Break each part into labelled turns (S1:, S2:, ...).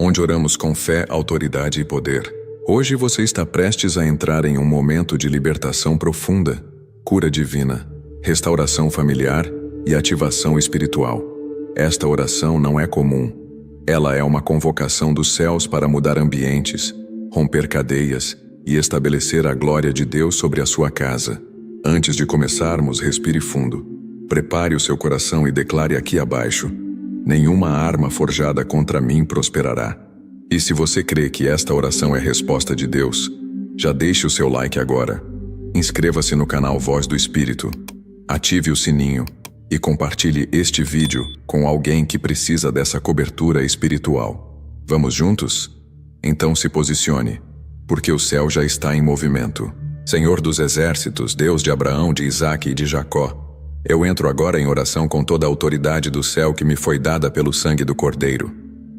S1: onde oramos com fé, autoridade e poder. Hoje você está prestes a entrar em um momento de libertação profunda, cura divina, restauração familiar e ativação espiritual. Esta oração não é comum. Ela é uma convocação dos céus para mudar ambientes, romper cadeias e estabelecer a glória de Deus sobre a sua casa. Antes de começarmos, respire fundo. Prepare o seu coração e declare aqui abaixo: nenhuma arma forjada contra mim prosperará. E se você crê que esta oração é resposta de Deus, já deixe o seu like agora. Inscreva-se no canal Voz do Espírito, ative o sininho e compartilhe este vídeo com alguém que precisa dessa cobertura espiritual. Vamos juntos? Então se posicione, porque o céu já está em movimento. Senhor dos exércitos, Deus de Abraão, de Isaque e de Jacó, eu entro agora em oração com toda a autoridade do céu que me foi dada pelo sangue do Cordeiro.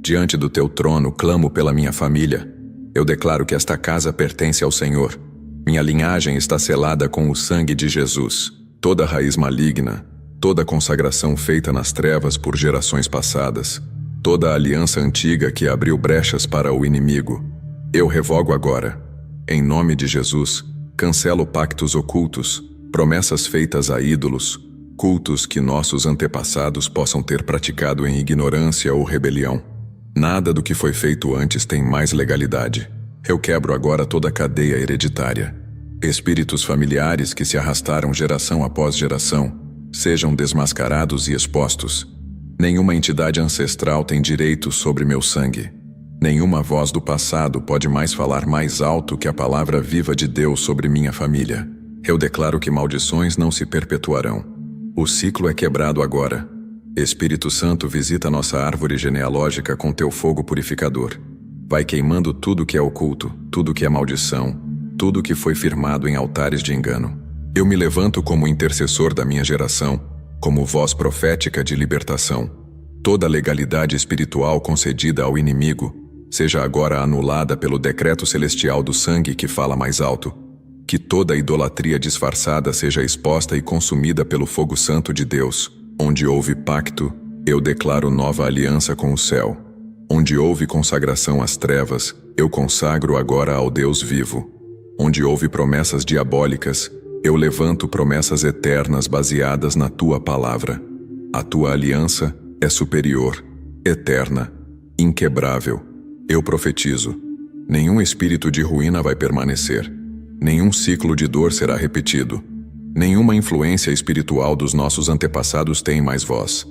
S1: Diante do teu trono, clamo pela minha família. Eu declaro que esta casa pertence ao Senhor. Minha linhagem está selada com o sangue de Jesus. Toda raiz maligna, toda consagração feita nas trevas por gerações passadas, toda aliança antiga que abriu brechas para o inimigo, eu revogo agora. Em nome de Jesus, cancelo pactos ocultos, promessas feitas a ídolos, cultos que nossos antepassados possam ter praticado em ignorância ou rebelião. Nada do que foi feito antes tem mais legalidade. Eu quebro agora toda a cadeia hereditária. Espíritos familiares que se arrastaram geração após geração, sejam desmascarados e expostos. Nenhuma entidade ancestral tem direito sobre meu sangue. Nenhuma voz do passado pode mais falar mais alto que a palavra viva de Deus sobre minha família. Eu declaro que maldições não se perpetuarão. O ciclo é quebrado agora. Espírito Santo, visita nossa árvore genealógica com teu fogo purificador. Vai queimando tudo que é oculto, tudo que é maldição, tudo que foi firmado em altares de engano. Eu me levanto como intercessor da minha geração, como voz profética de libertação. Toda legalidade espiritual concedida ao inimigo seja agora anulada pelo decreto celestial do sangue que fala mais alto. Que toda idolatria disfarçada seja exposta e consumida pelo fogo santo de Deus. Onde houve pacto, eu declaro nova aliança com o céu. Onde houve consagração às trevas, eu consagro agora ao Deus vivo. Onde houve promessas diabólicas, eu levanto promessas eternas baseadas na tua palavra. A tua aliança é superior, eterna, inquebrável. Eu profetizo: nenhum espírito de ruína vai permanecer. Nenhum ciclo de dor será repetido. Nenhuma influência espiritual dos nossos antepassados tem mais voz.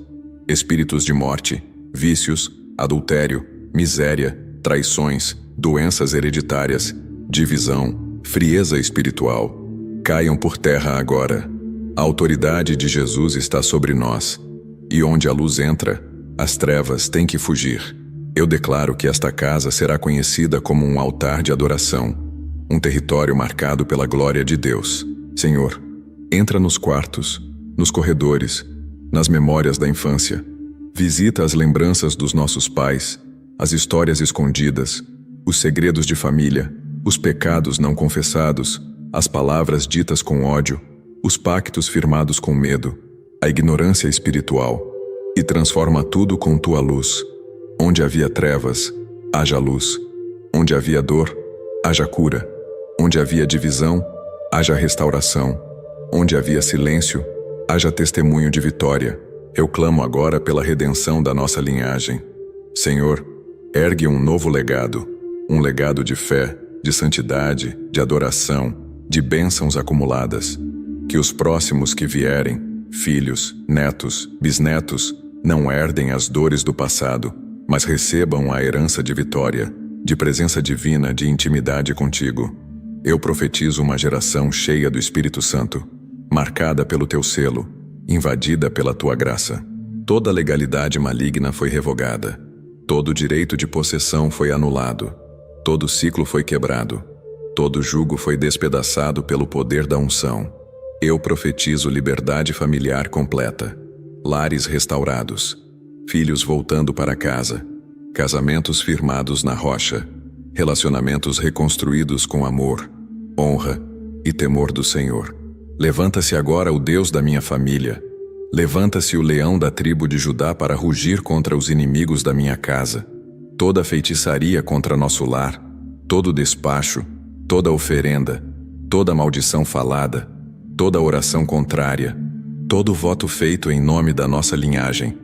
S1: Espíritos de morte, vícios, adultério, miséria, traições, doenças hereditárias, divisão, frieza espiritual, caiam por terra agora. A autoridade de Jesus está sobre nós. E onde a luz entra, as trevas têm que fugir. Eu declaro que esta casa será conhecida como um altar de adoração, um território marcado pela glória de Deus. Senhor, entra nos quartos, nos corredores, nas memórias da infância. Visita as lembranças dos nossos pais, as histórias escondidas, os segredos de família, os pecados não confessados, as palavras ditas com ódio, os pactos firmados com medo, a ignorância espiritual, e transforma tudo com tua luz. Onde havia trevas, haja luz. Onde havia dor, haja cura. Onde havia divisão, haja restauração. Onde havia silêncio, haja testemunho de vitória. Eu clamo agora pela redenção da nossa linhagem. Senhor, ergue um novo legado, um legado de fé, de santidade, de adoração, de bênçãos acumuladas. Que os próximos que vierem, filhos, netos, bisnetos, não herdem as dores do passado, mas recebam a herança de vitória, de presença divina, de intimidade contigo. Eu profetizo uma geração cheia do Espírito Santo, marcada pelo teu selo, invadida pela tua graça. Toda legalidade maligna foi revogada. Todo direito de possessão foi anulado. Todo ciclo foi quebrado. Todo jugo foi despedaçado pelo poder da unção. Eu profetizo liberdade familiar completa, lares restaurados, filhos voltando para casa, casamentos firmados na rocha, relacionamentos reconstruídos com amor, honra e temor do Senhor. Levanta-se agora o Deus da minha família. Levanta-se o leão da tribo de Judá para rugir contra os inimigos da minha casa. toda feitiçaria contra nosso lar, todo despacho, toda oferenda, toda maldição falada, toda oração contrária, todo voto feito em nome da nossa linhagem,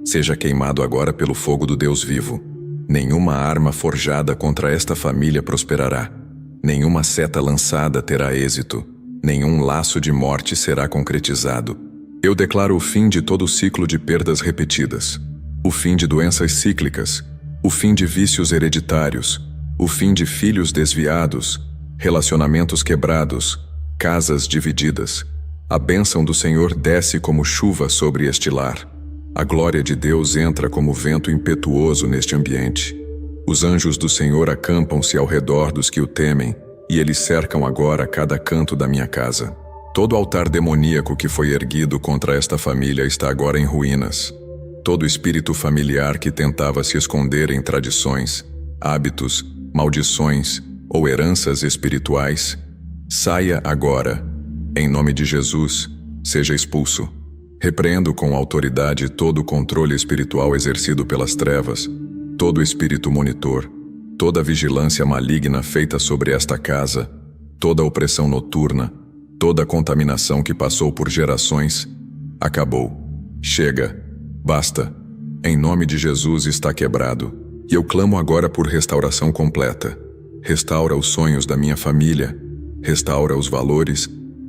S1: seja queimado agora pelo fogo do Deus vivo. Nenhuma arma forjada contra esta família prosperará. Nenhuma seta lançada terá êxito. Nenhum laço de morte será concretizado. Eu declaro o fim de todo ciclo de perdas repetidas, o fim de doenças cíclicas, o fim de vícios hereditários, o fim de filhos desviados, relacionamentos quebrados, casas divididas. A bênção do Senhor desce como chuva sobre este lar. A glória de Deus entra como vento impetuoso neste ambiente. Os anjos do Senhor acampam-se ao redor dos que o temem, e eles cercam agora cada canto da minha casa. Todo altar demoníaco que foi erguido contra esta família está agora em ruínas. Todo espírito familiar que tentava se esconder em tradições, hábitos, maldições ou heranças espirituais, saia agora. Em nome de Jesus, seja expulso. Repreendo com autoridade todo o controle espiritual exercido pelas trevas, todo espírito monitor, toda vigilância maligna feita sobre esta casa, toda opressão noturna, toda contaminação que passou por gerações. Acabou. Chega. Basta. Em nome de Jesus está quebrado. E eu clamo agora por restauração completa. Restaura os sonhos da minha família. Restaura os valores.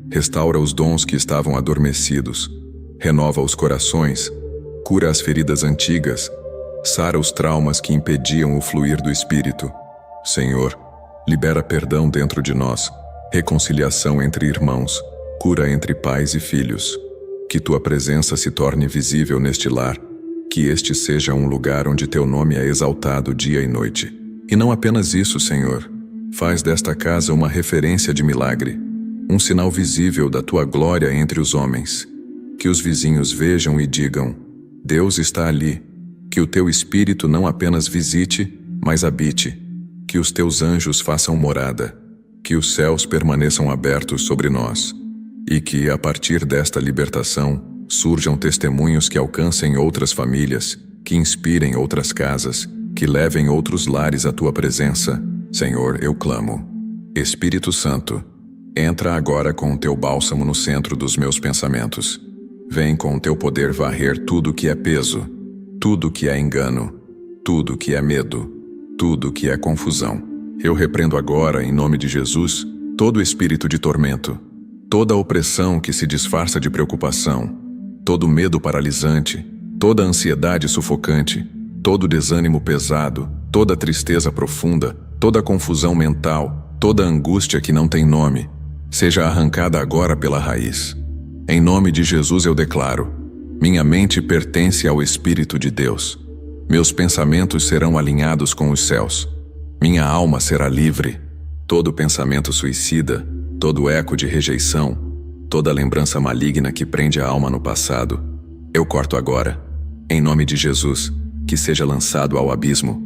S1: Restaura os dons que estavam adormecidos. Renova os corações. Cura as feridas antigas. Sara os traumas que impediam o fluir do Espírito. Senhor, libera perdão dentro de nós, reconciliação entre irmãos, cura entre pais e filhos. Que tua presença se torne visível neste lar, que este seja um lugar onde teu nome é exaltado dia e noite. E não apenas isso, Senhor. Faz desta casa uma referência de milagre, um sinal visível da tua glória entre os homens. Que os vizinhos vejam e digam: Deus está ali. Que o teu Espírito não apenas visite, mas habite. Que os teus anjos façam morada. Que os céus permaneçam abertos sobre nós. E que, a partir desta libertação, surjam testemunhos que alcancem outras famílias, que inspirem outras casas, que levem outros lares à tua presença. Senhor, eu clamo. Espírito Santo, entra agora com o teu bálsamo no centro dos meus pensamentos. Vem com o teu poder varrer tudo que é peso, tudo que é engano, tudo que é medo, tudo que é confusão. Eu repreendo agora, em nome de Jesus, todo espírito de tormento, toda opressão que se disfarça de preocupação, todo medo paralisante, toda ansiedade sufocante, todo desânimo pesado, toda tristeza profunda, toda confusão mental, toda angústia que não tem nome, seja arrancada agora pela raiz. Em nome de Jesus eu declaro: minha mente pertence ao Espírito de Deus. Meus pensamentos serão alinhados com os céus. Minha alma será livre. Todo pensamento suicida, todo eco de rejeição, toda lembrança maligna que prende a alma no passado, eu corto agora. Em nome de Jesus, que seja lançado ao abismo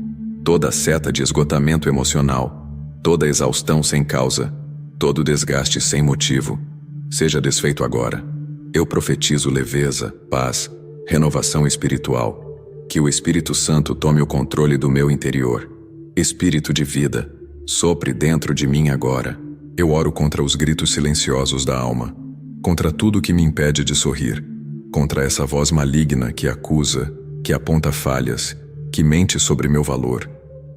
S1: toda seta de esgotamento emocional, toda exaustão sem causa, todo desgaste sem motivo, seja desfeito agora. Eu profetizo leveza, paz, renovação espiritual. Que o Espírito Santo tome o controle do meu interior. Espírito de vida, sopre dentro de mim agora. Eu oro contra os gritos silenciosos da alma, contra tudo que me impede de sorrir, contra essa voz maligna que acusa, que aponta falhas, que mente sobre meu valor.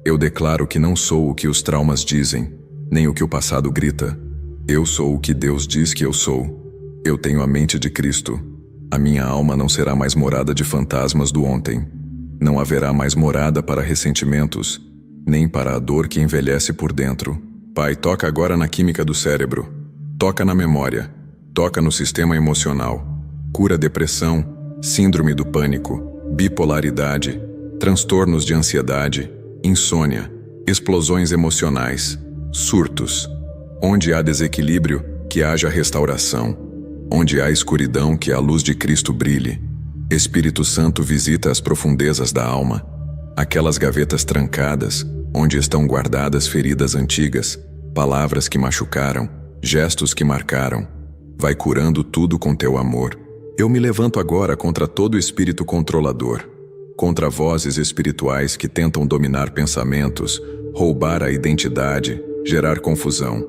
S1: Eu declaro que não sou o que os traumas dizem, nem o que o passado grita. Eu sou o que Deus diz que eu sou. Eu tenho a mente de Cristo. A minha alma não será mais morada de fantasmas do ontem. Não haverá mais morada para ressentimentos, nem para a dor que envelhece por dentro. Pai, toca agora na química do cérebro. Toca na memória. Toca no sistema emocional. Cura depressão, síndrome do pânico, bipolaridade, transtornos de ansiedade, insônia, explosões emocionais, surtos. Onde há desequilíbrio, que haja restauração. Onde há escuridão, que a luz de Cristo brilhe. Espírito Santo visita as profundezas da alma, aquelas gavetas trancadas, onde estão guardadas feridas antigas, palavras que machucaram, gestos que marcaram. Vai curando tudo com teu amor. Eu me levanto agora contra todo espírito controlador, contra vozes espirituais que tentam dominar pensamentos, roubar a identidade, gerar confusão.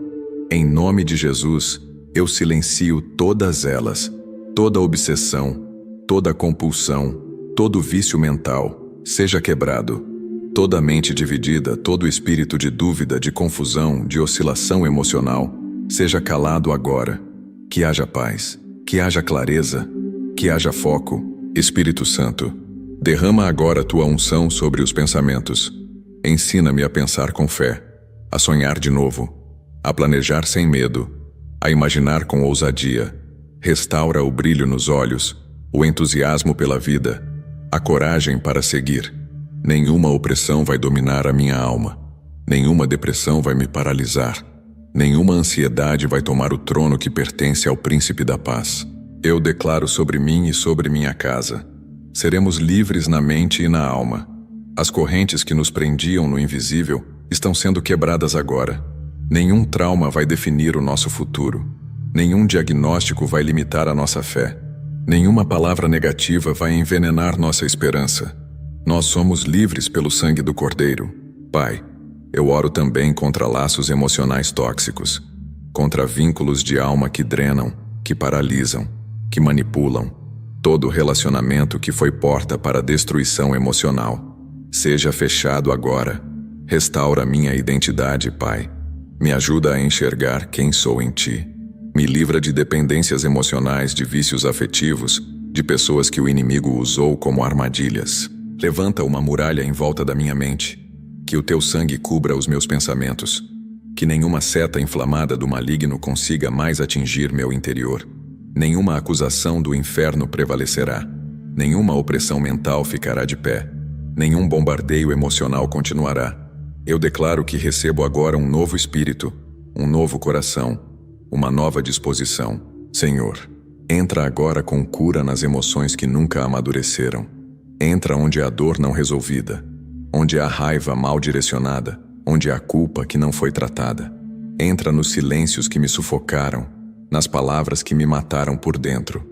S1: Em nome de Jesus, eu silencio todas elas, toda obsessão, toda compulsão, todo vício mental, seja quebrado. Toda mente dividida, todo espírito de dúvida, de confusão, de oscilação emocional, seja calado agora. Que haja paz, que haja clareza, que haja foco. Espírito Santo, derrama agora tua unção sobre os pensamentos. Ensina-me a pensar com fé, a sonhar de novo, a planejar sem medo, a imaginar com ousadia. Restaura o brilho nos olhos, o entusiasmo pela vida, a coragem para seguir. Nenhuma opressão vai dominar a minha alma. Nenhuma depressão vai me paralisar. Nenhuma ansiedade vai tomar o trono que pertence ao Príncipe da Paz. Eu declaro sobre mim e sobre minha casa. Seremos livres na mente e na alma. As correntes que nos prendiam no invisível estão sendo quebradas agora. Nenhum trauma vai definir o nosso futuro. Nenhum diagnóstico vai limitar a nossa fé. Nenhuma palavra negativa vai envenenar nossa esperança. Nós somos livres pelo sangue do Cordeiro. Pai, eu oro também contra laços emocionais tóxicos, contra vínculos de alma que drenam, que paralisam, que manipulam. Todo relacionamento que foi porta para a destruição emocional, seja fechado agora. Restaura minha identidade, Pai. Me ajuda a enxergar quem sou em Ti. Me livra de dependências emocionais, de vícios afetivos, de pessoas que o inimigo usou como armadilhas. Levanta uma muralha em volta da minha mente. Que o Teu sangue cubra os meus pensamentos. Que nenhuma seta inflamada do maligno consiga mais atingir meu interior. Nenhuma acusação do inferno prevalecerá. Nenhuma opressão mental ficará de pé. Nenhum bombardeio emocional continuará. Eu declaro que recebo agora um novo espírito, um novo coração, uma nova disposição. Senhor, entra agora com cura nas emoções que nunca amadureceram. Entra onde há dor não resolvida, onde há raiva mal direcionada, onde há culpa que não foi tratada. Entra nos silêncios que me sufocaram, nas palavras que me mataram por dentro.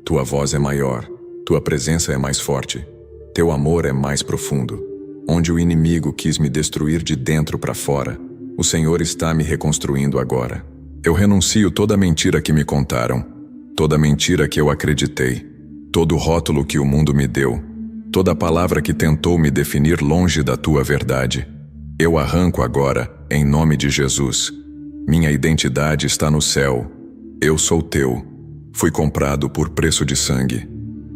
S1: Tua voz é maior, tua presença é mais forte, teu amor é mais profundo. Onde o inimigo quis me destruir de dentro para fora, o Senhor está me reconstruindo agora. Eu renuncio toda mentira que me contaram, toda mentira que eu acreditei, todo rótulo que o mundo me deu, toda palavra que tentou me definir longe da tua verdade. Eu arranco agora, em nome de Jesus. Minha identidade está no céu. Eu sou teu. Fui comprado por preço de sangue.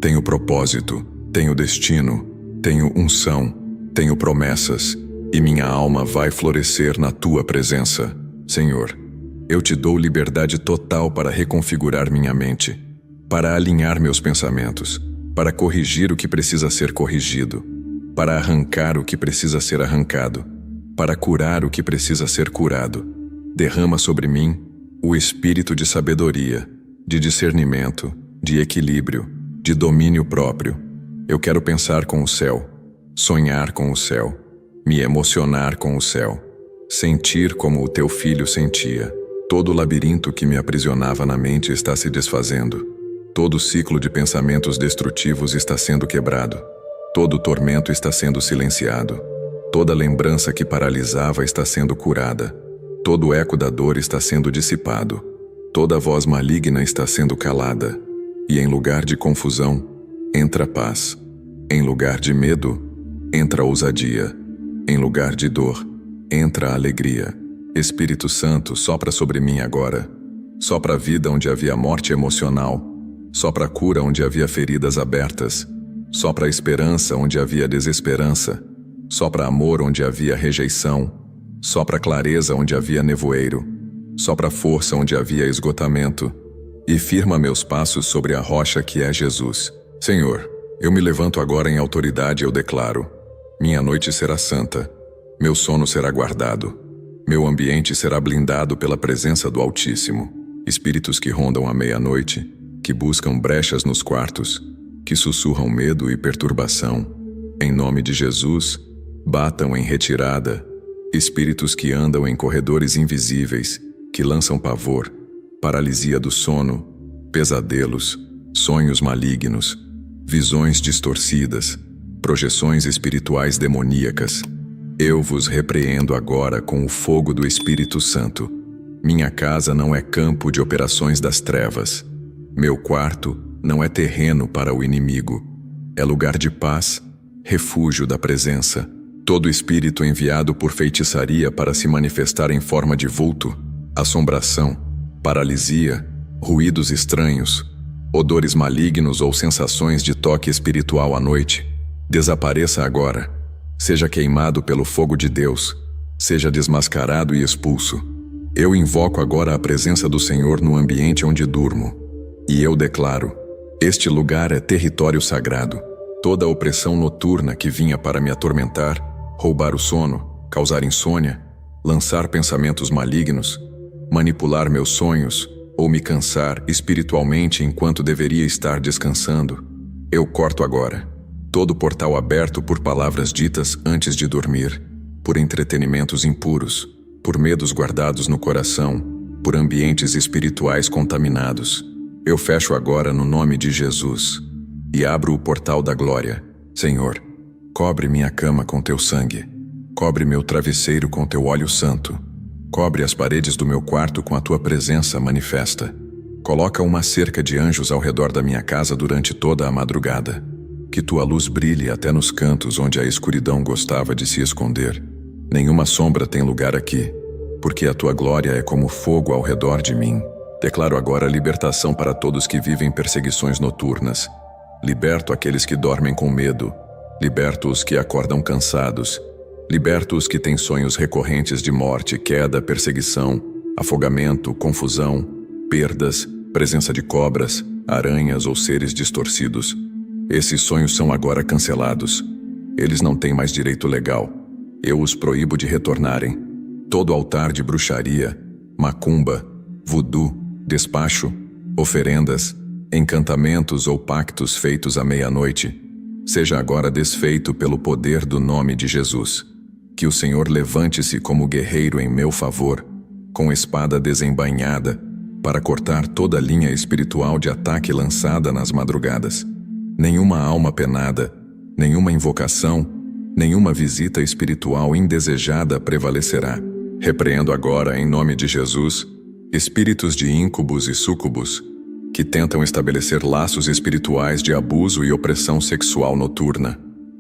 S1: Tenho propósito, tenho destino, tenho unção, tenho promessas, e minha alma vai florescer na tua presença. Senhor, eu te dou liberdade total para reconfigurar minha mente, para alinhar meus pensamentos, para corrigir o que precisa ser corrigido, para arrancar o que precisa ser arrancado, para curar o que precisa ser curado. Derrama sobre mim o espírito de sabedoria, de discernimento, de equilíbrio, de domínio próprio. Eu quero pensar com o céu, sonhar com o céu, me emocionar com o céu, sentir como o teu filho sentia. Todo o labirinto que me aprisionava na mente está se desfazendo. Todo ciclo de pensamentos destrutivos está sendo quebrado. Todo tormento está sendo silenciado. Toda lembrança que paralisava está sendo curada. Todo eco da dor está sendo dissipado. Toda voz maligna está sendo calada. E em lugar de confusão, entra paz. Em lugar de medo, entra ousadia. Em lugar de dor, entra alegria. Espírito Santo, sopra sobre mim agora. Sopra a vida onde havia morte emocional. Sopra a cura onde havia feridas abertas. Sopra a esperança onde havia desesperança. Sopra amor onde havia rejeição. Sopra clareza onde havia nevoeiro. Sopra força onde havia esgotamento. E firma meus passos sobre a rocha que é Jesus. Senhor, eu me levanto agora em autoridade e eu declaro: minha noite será santa. Meu sono será guardado. Meu ambiente será blindado pela presença do Altíssimo. Espíritos que rondam à meia-noite, que buscam brechas nos quartos, que sussurram medo e perturbação, em nome de Jesus, batam em retirada. Espíritos que andam em corredores invisíveis, que lançam pavor, paralisia do sono, pesadelos, sonhos malignos, visões distorcidas, projeções espirituais demoníacas. Eu vos repreendo agora com o fogo do Espírito Santo. Minha casa não é campo de operações das trevas. Meu quarto não é terreno para o inimigo. É lugar de paz, refúgio da presença. Todo espírito enviado por feitiçaria para se manifestar em forma de vulto, assombração, paralisia, ruídos estranhos, odores malignos ou sensações de toque espiritual à noite, desapareça agora. Seja queimado pelo fogo de Deus, seja desmascarado e expulso. Eu invoco agora a presença do Senhor no ambiente onde durmo. E eu declaro: este lugar é território sagrado. Toda a opressão noturna que vinha para me atormentar, roubar o sono, causar insônia, lançar pensamentos malignos, manipular meus sonhos ou me cansar espiritualmente enquanto deveria estar descansando, eu corto agora. Todo portal aberto por palavras ditas antes de dormir, por entretenimentos impuros, por medos guardados no coração, por ambientes espirituais contaminados. Eu fecho agora no nome de Jesus e abro o portal da glória. Senhor, cobre minha cama com teu sangue, cobre meu travesseiro com teu óleo santo, cobre as paredes do meu quarto com a tua presença manifesta. Coloca uma cerca de anjos ao redor da minha casa durante toda a madrugada. Que tua luz brilhe até nos cantos onde a escuridão gostava de se esconder. Nenhuma sombra tem lugar aqui, porque a tua glória é como fogo ao redor de mim. Declaro agora libertação para todos que vivem perseguições noturnas. Liberto aqueles que dormem com medo. Liberto os que acordam cansados. Liberto os que têm sonhos recorrentes de morte, queda, perseguição, afogamento, confusão, perdas, presença de cobras, aranhas ou seres distorcidos. Esses sonhos são agora cancelados. Eles não têm mais direito legal. Eu os proíbo de retornarem. Todo altar de bruxaria, macumba, voodoo, despacho, oferendas, encantamentos ou pactos feitos à meia-noite, seja agora desfeito pelo poder do nome de Jesus. Que o Senhor levante-se como guerreiro em meu favor, com espada desembainhada, para cortar toda linha espiritual de ataque lançada nas madrugadas. Nenhuma alma penada, nenhuma invocação, nenhuma visita espiritual indesejada prevalecerá. Repreendo agora, em nome de Jesus, espíritos de íncubos e súcubos, que tentam estabelecer laços espirituais de abuso e opressão sexual noturna.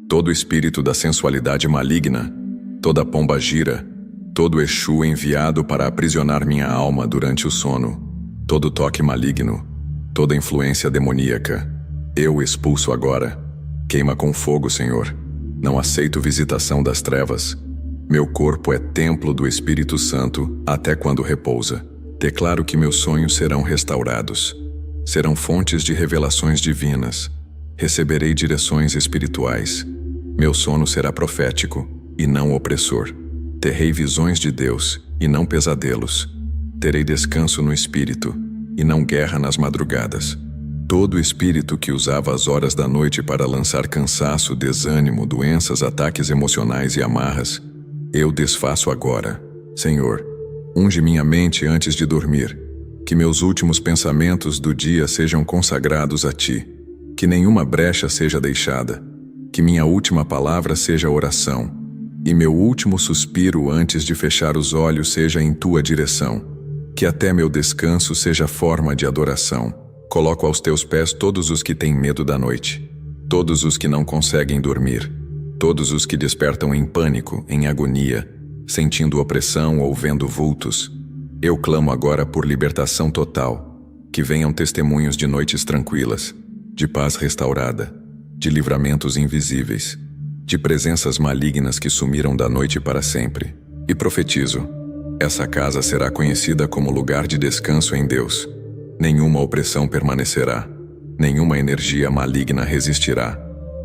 S1: Todo espírito da sensualidade maligna, toda pombagira, todo Exu enviado para aprisionar minha alma durante o sono, todo toque maligno, toda influência demoníaca, eu expulso agora. Queima com fogo, Senhor. Não aceito visitação das trevas. Meu corpo é templo do Espírito Santo até quando repousa. Declaro que meus sonhos serão restaurados. Serão fontes de revelações divinas. Receberei direções espirituais. Meu sono será profético e não opressor. Terei visões de Deus e não pesadelos. Terei descanso no espírito e não guerra nas madrugadas. Todo espírito que usava as horas da noite para lançar cansaço, desânimo, doenças, ataques emocionais e amarras, eu desfaço agora. Senhor, unge minha mente antes de dormir. Que meus últimos pensamentos do dia sejam consagrados a Ti. Que nenhuma brecha seja deixada. Que minha última palavra seja oração. E meu último suspiro antes de fechar os olhos seja em Tua direção. Que até meu descanso seja forma de adoração. Coloco aos Teus pés todos os que têm medo da noite, todos os que não conseguem dormir, todos os que despertam em pânico, em agonia, sentindo opressão ou vendo vultos. Eu clamo agora por libertação total, que venham testemunhos de noites tranquilas, de paz restaurada, de livramentos invisíveis, de presenças malignas que sumiram da noite para sempre. E profetizo: essa casa será conhecida como lugar de descanso em Deus. Nenhuma opressão permanecerá, nenhuma energia maligna resistirá,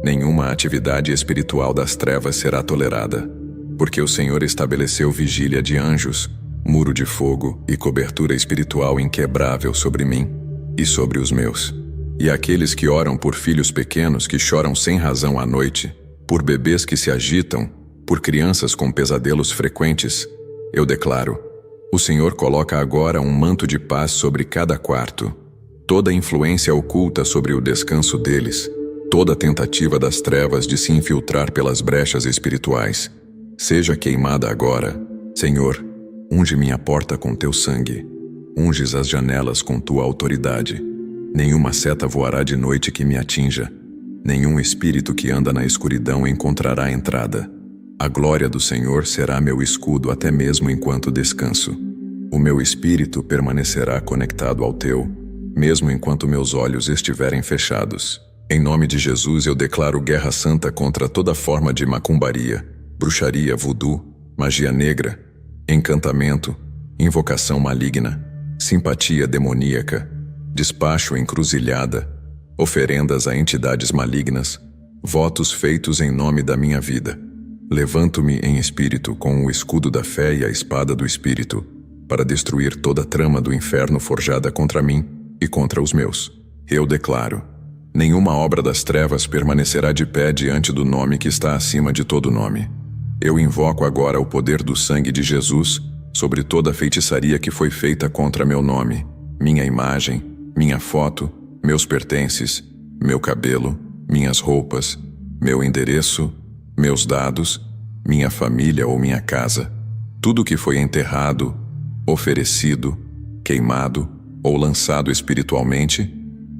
S1: nenhuma atividade espiritual das trevas será tolerada, porque o Senhor estabeleceu vigília de anjos, muro de fogo e cobertura espiritual inquebrável sobre mim e sobre os meus. E aqueles que oram por filhos pequenos que choram sem razão à noite, por bebês que se agitam, por crianças com pesadelos frequentes, eu declaro: o Senhor coloca agora um manto de paz sobre cada quarto. Toda influência oculta sobre o descanso deles, Toda tentativa das trevas de se infiltrar pelas brechas espirituais, seja queimada agora. Senhor, unge minha porta com teu sangue. Unges as janelas com tua autoridade. Nenhuma seta voará de noite que me atinja. Nenhum espírito que anda na escuridão encontrará entrada. A glória do Senhor será meu escudo até mesmo enquanto descanso. O meu espírito permanecerá conectado ao teu, mesmo enquanto meus olhos estiverem fechados. Em nome de Jesus eu declaro guerra santa contra toda forma de macumbaria, bruxaria, voodoo, magia negra, encantamento, invocação maligna, simpatia demoníaca, despacho encruzilhada, oferendas a entidades malignas, votos feitos em nome da minha vida. Levanto-me em espírito com o escudo da fé e a espada do espírito, para destruir toda a trama do inferno forjada contra mim e contra os meus. Eu declaro: nenhuma obra das trevas permanecerá de pé diante do nome que está acima de todo nome. Eu invoco agora o poder do sangue de Jesus sobre toda a feitiçaria que foi feita contra meu nome, minha imagem, minha foto, meus pertences, meu cabelo, minhas roupas, meu endereço, meus dados, minha família ou minha casa. Tudo que foi enterrado, oferecido, queimado ou lançado espiritualmente,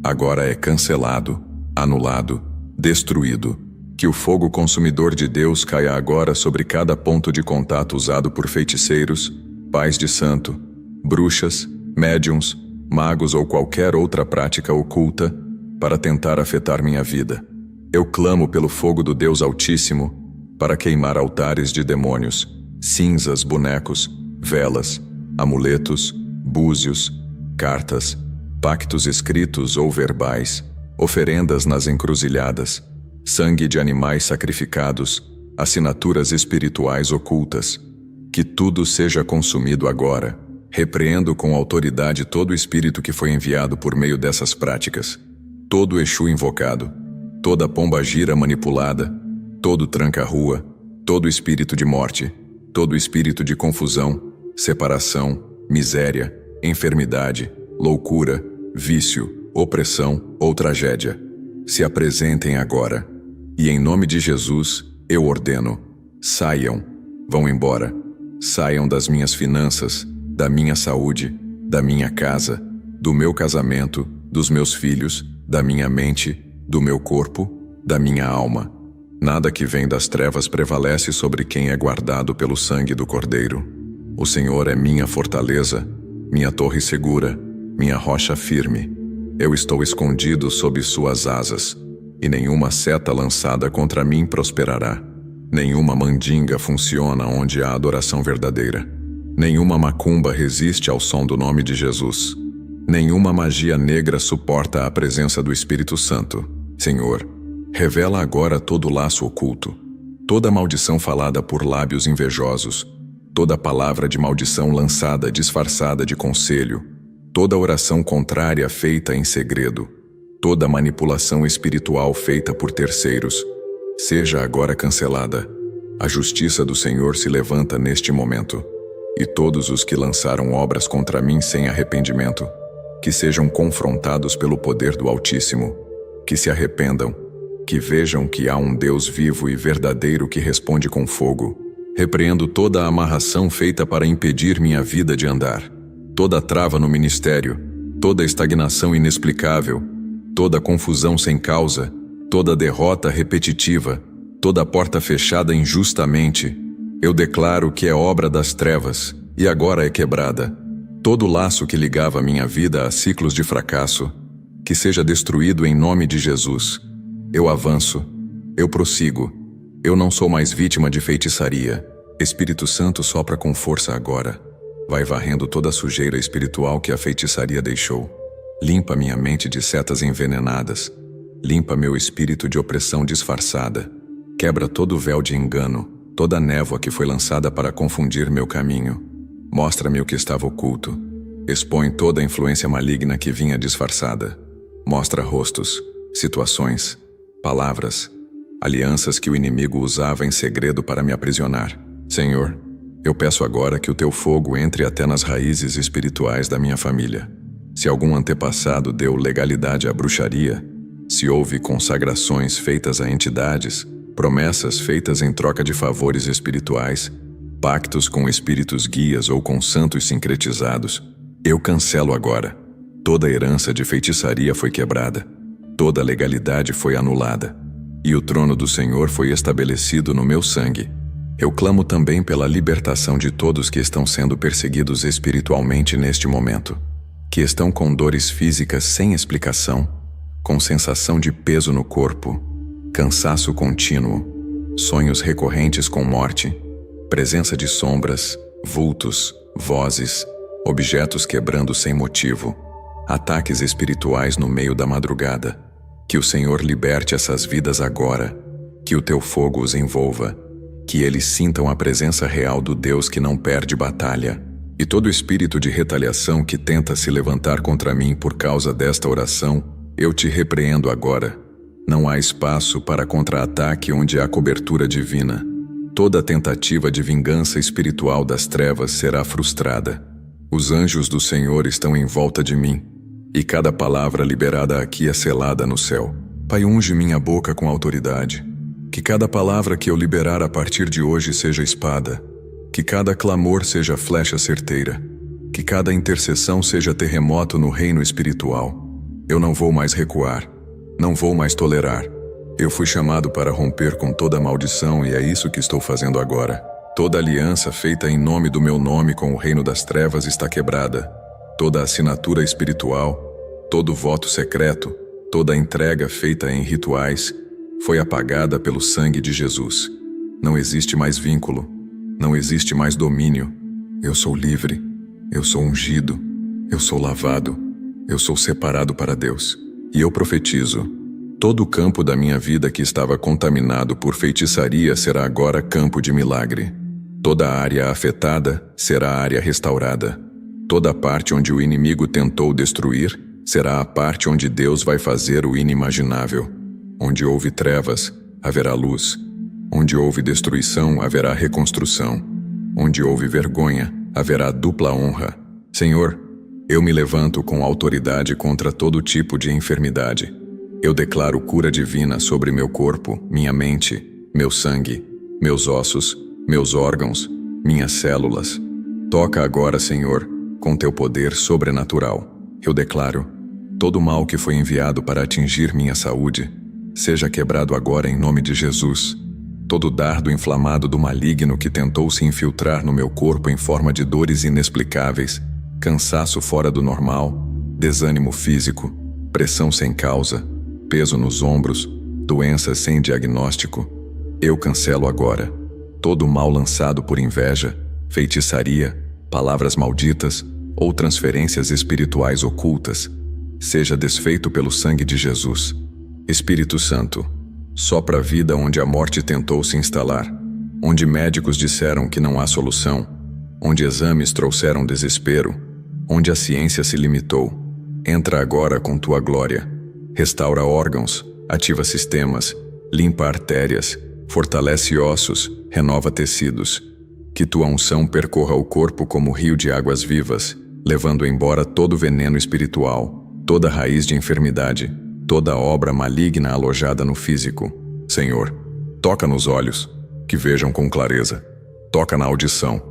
S1: agora é cancelado, anulado, destruído. Que o fogo consumidor de Deus caia agora sobre cada ponto de contato usado por feiticeiros, pais de santo, bruxas, médiuns, magos ou qualquer outra prática oculta para tentar afetar minha vida. Eu clamo pelo fogo do Deus Altíssimo para queimar altares de demônios, cinzas, bonecos, velas, amuletos, búzios, cartas, pactos escritos ou verbais, oferendas nas encruzilhadas, sangue de animais sacrificados, assinaturas espirituais ocultas. Que tudo seja consumido agora. Repreendo com autoridade todo espírito que foi enviado por meio dessas práticas, todo Exu invocado, toda pomba-gira manipulada, todo tranca-rua, todo espírito de morte, todo espírito de confusão, separação, miséria, enfermidade, loucura, vício, opressão ou tragédia. Se apresentem agora. E em nome de Jesus, eu ordeno: saiam, vão embora. Saiam das minhas finanças, da minha saúde, da minha casa, do meu casamento, dos meus filhos, da minha mente, do meu corpo, da minha alma. Nada que vem das trevas prevalece sobre quem é guardado pelo sangue do Cordeiro. O Senhor é minha fortaleza, minha torre segura, minha rocha firme. Eu estou escondido sob suas asas, e nenhuma seta lançada contra mim prosperará. Nenhuma mandinga funciona onde há adoração verdadeira. Nenhuma macumba resiste ao som do nome de Jesus. Nenhuma magia negra suporta a presença do Espírito Santo. Senhor, revela agora todo laço oculto, toda maldição falada por lábios invejosos, toda palavra de maldição lançada disfarçada de conselho, toda oração contrária feita em segredo, toda manipulação espiritual feita por terceiros, seja agora cancelada. A justiça do Senhor se levanta neste momento, e todos os que lançaram obras contra mim sem arrependimento, que sejam confrontados pelo poder do Altíssimo, que se arrependam, que vejam que há um Deus vivo e verdadeiro que responde com fogo. Repreendo toda a amarração feita para impedir minha vida de andar, toda trava no ministério, toda estagnação inexplicável, toda confusão sem causa, toda derrota repetitiva, toda porta fechada injustamente. Eu declaro que é obra das trevas, e agora é quebrada. Todo laço que ligava minha vida a ciclos de fracasso, que seja destruído em nome de Jesus. Eu avanço, eu prossigo, eu não sou mais vítima de feitiçaria. Espírito Santo sopra com força agora. Vai varrendo toda a sujeira espiritual que a feitiçaria deixou. Limpa minha mente de setas envenenadas. Limpa meu espírito de opressão disfarçada. Quebra todo o véu de engano, toda a névoa que foi lançada para confundir meu caminho. Mostra-me o que estava oculto. Expõe toda a influência maligna que vinha disfarçada. Mostra rostos, situações, palavras, alianças que o inimigo usava em segredo para me aprisionar. Senhor, eu peço agora que o teu fogo entre até nas raízes espirituais da minha família. Se algum antepassado deu legalidade à bruxaria, Se houve consagrações feitas a entidades, promessas feitas em troca de favores espirituais, pactos com espíritos guias ou com santos sincretizados, eu cancelo agora. Toda herança de feitiçaria foi quebrada, toda legalidade foi anulada, e o trono do Senhor foi estabelecido no meu sangue. Eu clamo também pela libertação de todos que estão sendo perseguidos espiritualmente neste momento, que estão com dores físicas sem explicação, com sensação de peso no corpo, cansaço contínuo, sonhos recorrentes com morte, presença de sombras, vultos, vozes, objetos quebrando sem motivo, ataques espirituais no meio da madrugada. Que o Senhor liberte essas vidas agora, que o teu fogo os envolva, que eles sintam a presença real do Deus que não perde batalha. E todo espírito de retaliação que tenta se levantar contra mim por causa desta oração, eu te repreendo agora. Não há espaço para contra-ataque onde há cobertura divina. Toda tentativa de vingança espiritual das trevas será frustrada. Os anjos do Senhor estão em volta de mim, e cada palavra liberada aqui é selada no céu. Pai, unge minha boca com autoridade. Que cada palavra que eu liberar a partir de hoje seja espada. Que cada clamor seja flecha certeira. Que cada intercessão seja terremoto no reino espiritual. Eu não vou mais recuar. Não vou mais tolerar. Eu fui chamado para romper com toda maldição e é isso que estou fazendo agora. Toda aliança feita em nome do meu nome com o reino das trevas está quebrada. Toda assinatura espiritual, todo voto secreto, toda entrega feita em rituais, foi apagada pelo sangue de Jesus. Não existe mais vínculo, não existe mais domínio. Eu sou livre, eu sou ungido, eu sou lavado, eu sou separado para Deus. E eu profetizo, todo o campo da minha vida que estava contaminado por feitiçaria será agora campo de milagre. Toda a área afetada será área restaurada. Toda a parte onde o inimigo tentou destruir será a parte onde Deus vai fazer o inimaginável. Onde houve trevas, haverá luz. Onde houve destruição, haverá reconstrução. Onde houve vergonha, haverá dupla honra. Senhor, eu me levanto com autoridade contra todo tipo de enfermidade. Eu declaro cura divina sobre meu corpo, minha mente, meu sangue, meus ossos, meus órgãos, minhas células. Toca agora, Senhor, com teu poder sobrenatural. Eu declaro, todo mal que foi enviado para atingir minha saúde, seja quebrado agora em nome de Jesus. Todo dardo inflamado do maligno que tentou se infiltrar no meu corpo em forma de dores inexplicáveis, cansaço fora do normal, desânimo físico, pressão sem causa, peso nos ombros, doenças sem diagnóstico, eu cancelo agora. Todo mal lançado por inveja, feitiçaria, palavras malditas ou transferências espirituais ocultas, seja desfeito pelo sangue de Jesus. Espírito Santo, sopra a vida onde a morte tentou se instalar, onde médicos disseram que não há solução, onde exames trouxeram desespero, onde a ciência se limitou. Entra agora com tua glória. Restaura órgãos, ativa sistemas, limpa artérias, fortalece ossos, renova tecidos. Que tua unção percorra o corpo como rio de águas vivas, levando embora todo veneno espiritual, toda raiz de enfermidade, toda obra maligna alojada no físico. Senhor, toca nos olhos, que vejam com clareza. Toca na audição,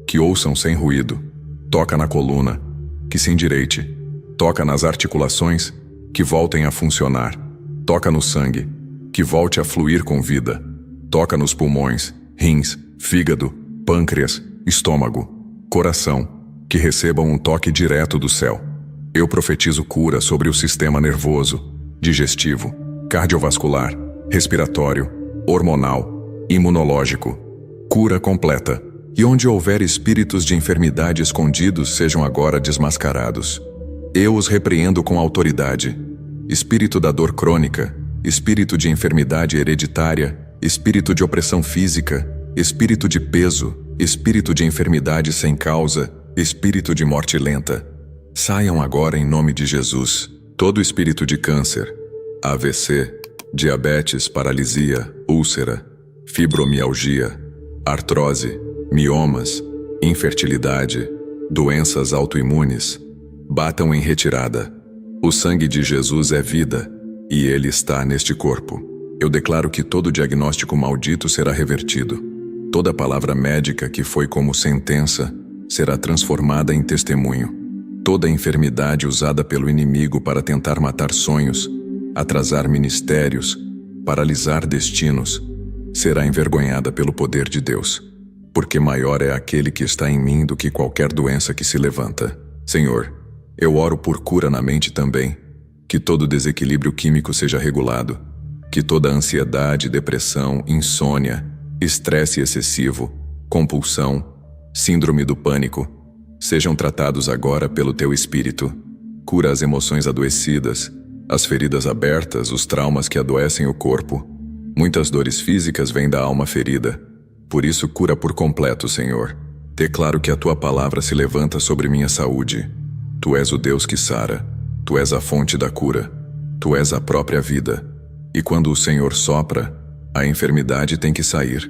S1: que ouçam sem ruído. Toca na coluna, que se endireite. Toca nas articulações, que voltem a funcionar. Toca no sangue, que volte a fluir com vida. Toca nos pulmões, rins, fígado, pâncreas, estômago, coração, que recebam um toque direto do céu. Eu profetizo cura sobre o sistema nervoso, digestivo, cardiovascular, respiratório, hormonal, imunológico. Cura completa. E onde houver espíritos de enfermidade escondidos sejam agora desmascarados. Eu os repreendo com autoridade. Espírito da dor crônica, espírito de enfermidade hereditária, espírito de opressão física, espírito de peso, espírito de enfermidade sem causa, espírito de morte lenta. Saiam agora em nome de Jesus. Todo espírito de câncer, AVC, diabetes, paralisia, úlcera, fibromialgia, artrose, miomas, infertilidade, doenças autoimunes, batam em retirada. O sangue de Jesus é vida, e ele está neste corpo. Eu declaro que todo diagnóstico maldito será revertido. Toda palavra médica que foi como sentença será transformada em testemunho. Toda enfermidade usada pelo inimigo para tentar matar sonhos, atrasar ministérios, paralisar destinos, será envergonhada pelo poder de Deus. Porque maior é aquele que está em mim do que qualquer doença que se levanta. Senhor, eu oro por cura na mente também, que todo desequilíbrio químico seja regulado, que toda ansiedade, depressão, insônia, estresse excessivo, compulsão, síndrome do pânico, sejam tratados agora pelo Teu Espírito. Cura as emoções adoecidas, as feridas abertas, os traumas que adoecem o corpo. Muitas dores físicas vêm da alma ferida. Por isso, cura por completo, Senhor. Declaro que a Tua palavra se levanta sobre minha saúde. Tu és o Deus que sara. Tu és a fonte da cura. Tu és a própria vida. E quando o Senhor sopra, a enfermidade tem que sair.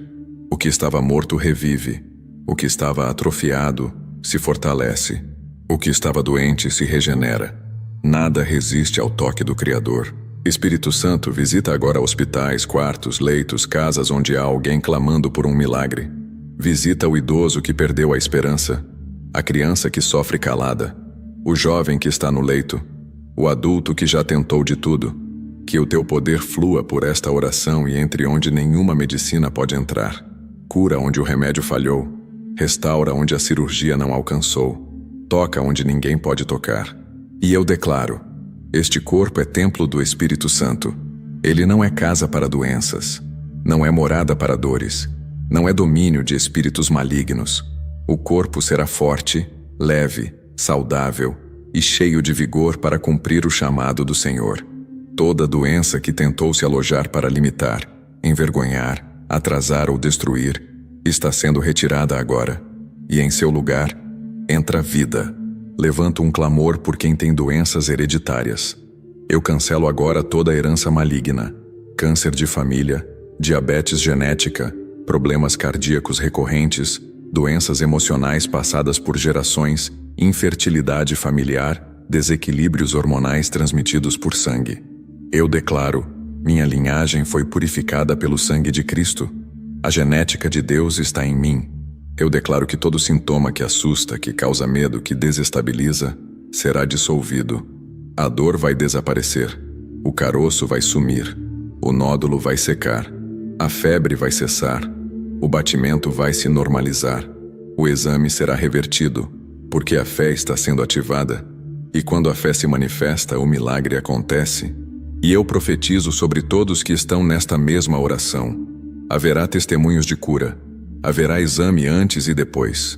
S1: O que estava morto revive. O que estava atrofiado se fortalece. O que estava doente se regenera. Nada resiste ao toque do Criador. Espírito Santo, visita agora hospitais, quartos, leitos, casas onde há alguém clamando por um milagre. Visita o idoso que perdeu a esperança, a criança que sofre calada, o jovem que está no leito, o adulto que já tentou de tudo. Que o Teu poder flua por esta oração e entre onde nenhuma medicina pode entrar. Cura onde o remédio falhou, restaura onde a cirurgia não alcançou, toca onde ninguém pode tocar. E eu declaro: este corpo é templo do Espírito Santo. Ele não é casa para doenças, não é morada para dores, não é domínio de espíritos malignos. O corpo será forte, leve, saudável e cheio de vigor para cumprir o chamado do Senhor. Toda doença que tentou se alojar para limitar, envergonhar, atrasar ou destruir, está sendo retirada agora. E em seu lugar, entra vida. Levanto um clamor por quem tem doenças hereditárias. Eu cancelo agora toda herança maligna, câncer de família, diabetes genética, problemas cardíacos recorrentes, doenças emocionais passadas por gerações, infertilidade familiar, desequilíbrios hormonais transmitidos por sangue. Eu declaro: minha linhagem foi purificada pelo sangue de Cristo. A genética de Deus está em mim. Eu declaro que todo sintoma que assusta, que causa medo, que desestabiliza, será dissolvido. A dor vai desaparecer. O caroço vai sumir. O nódulo vai secar. A febre vai cessar. O batimento vai se normalizar. O exame será revertido, porque a fé está sendo ativada. E quando a fé se manifesta, o milagre acontece. E eu profetizo sobre todos que estão nesta mesma oração. Haverá testemunhos de cura. Haverá exame antes e depois.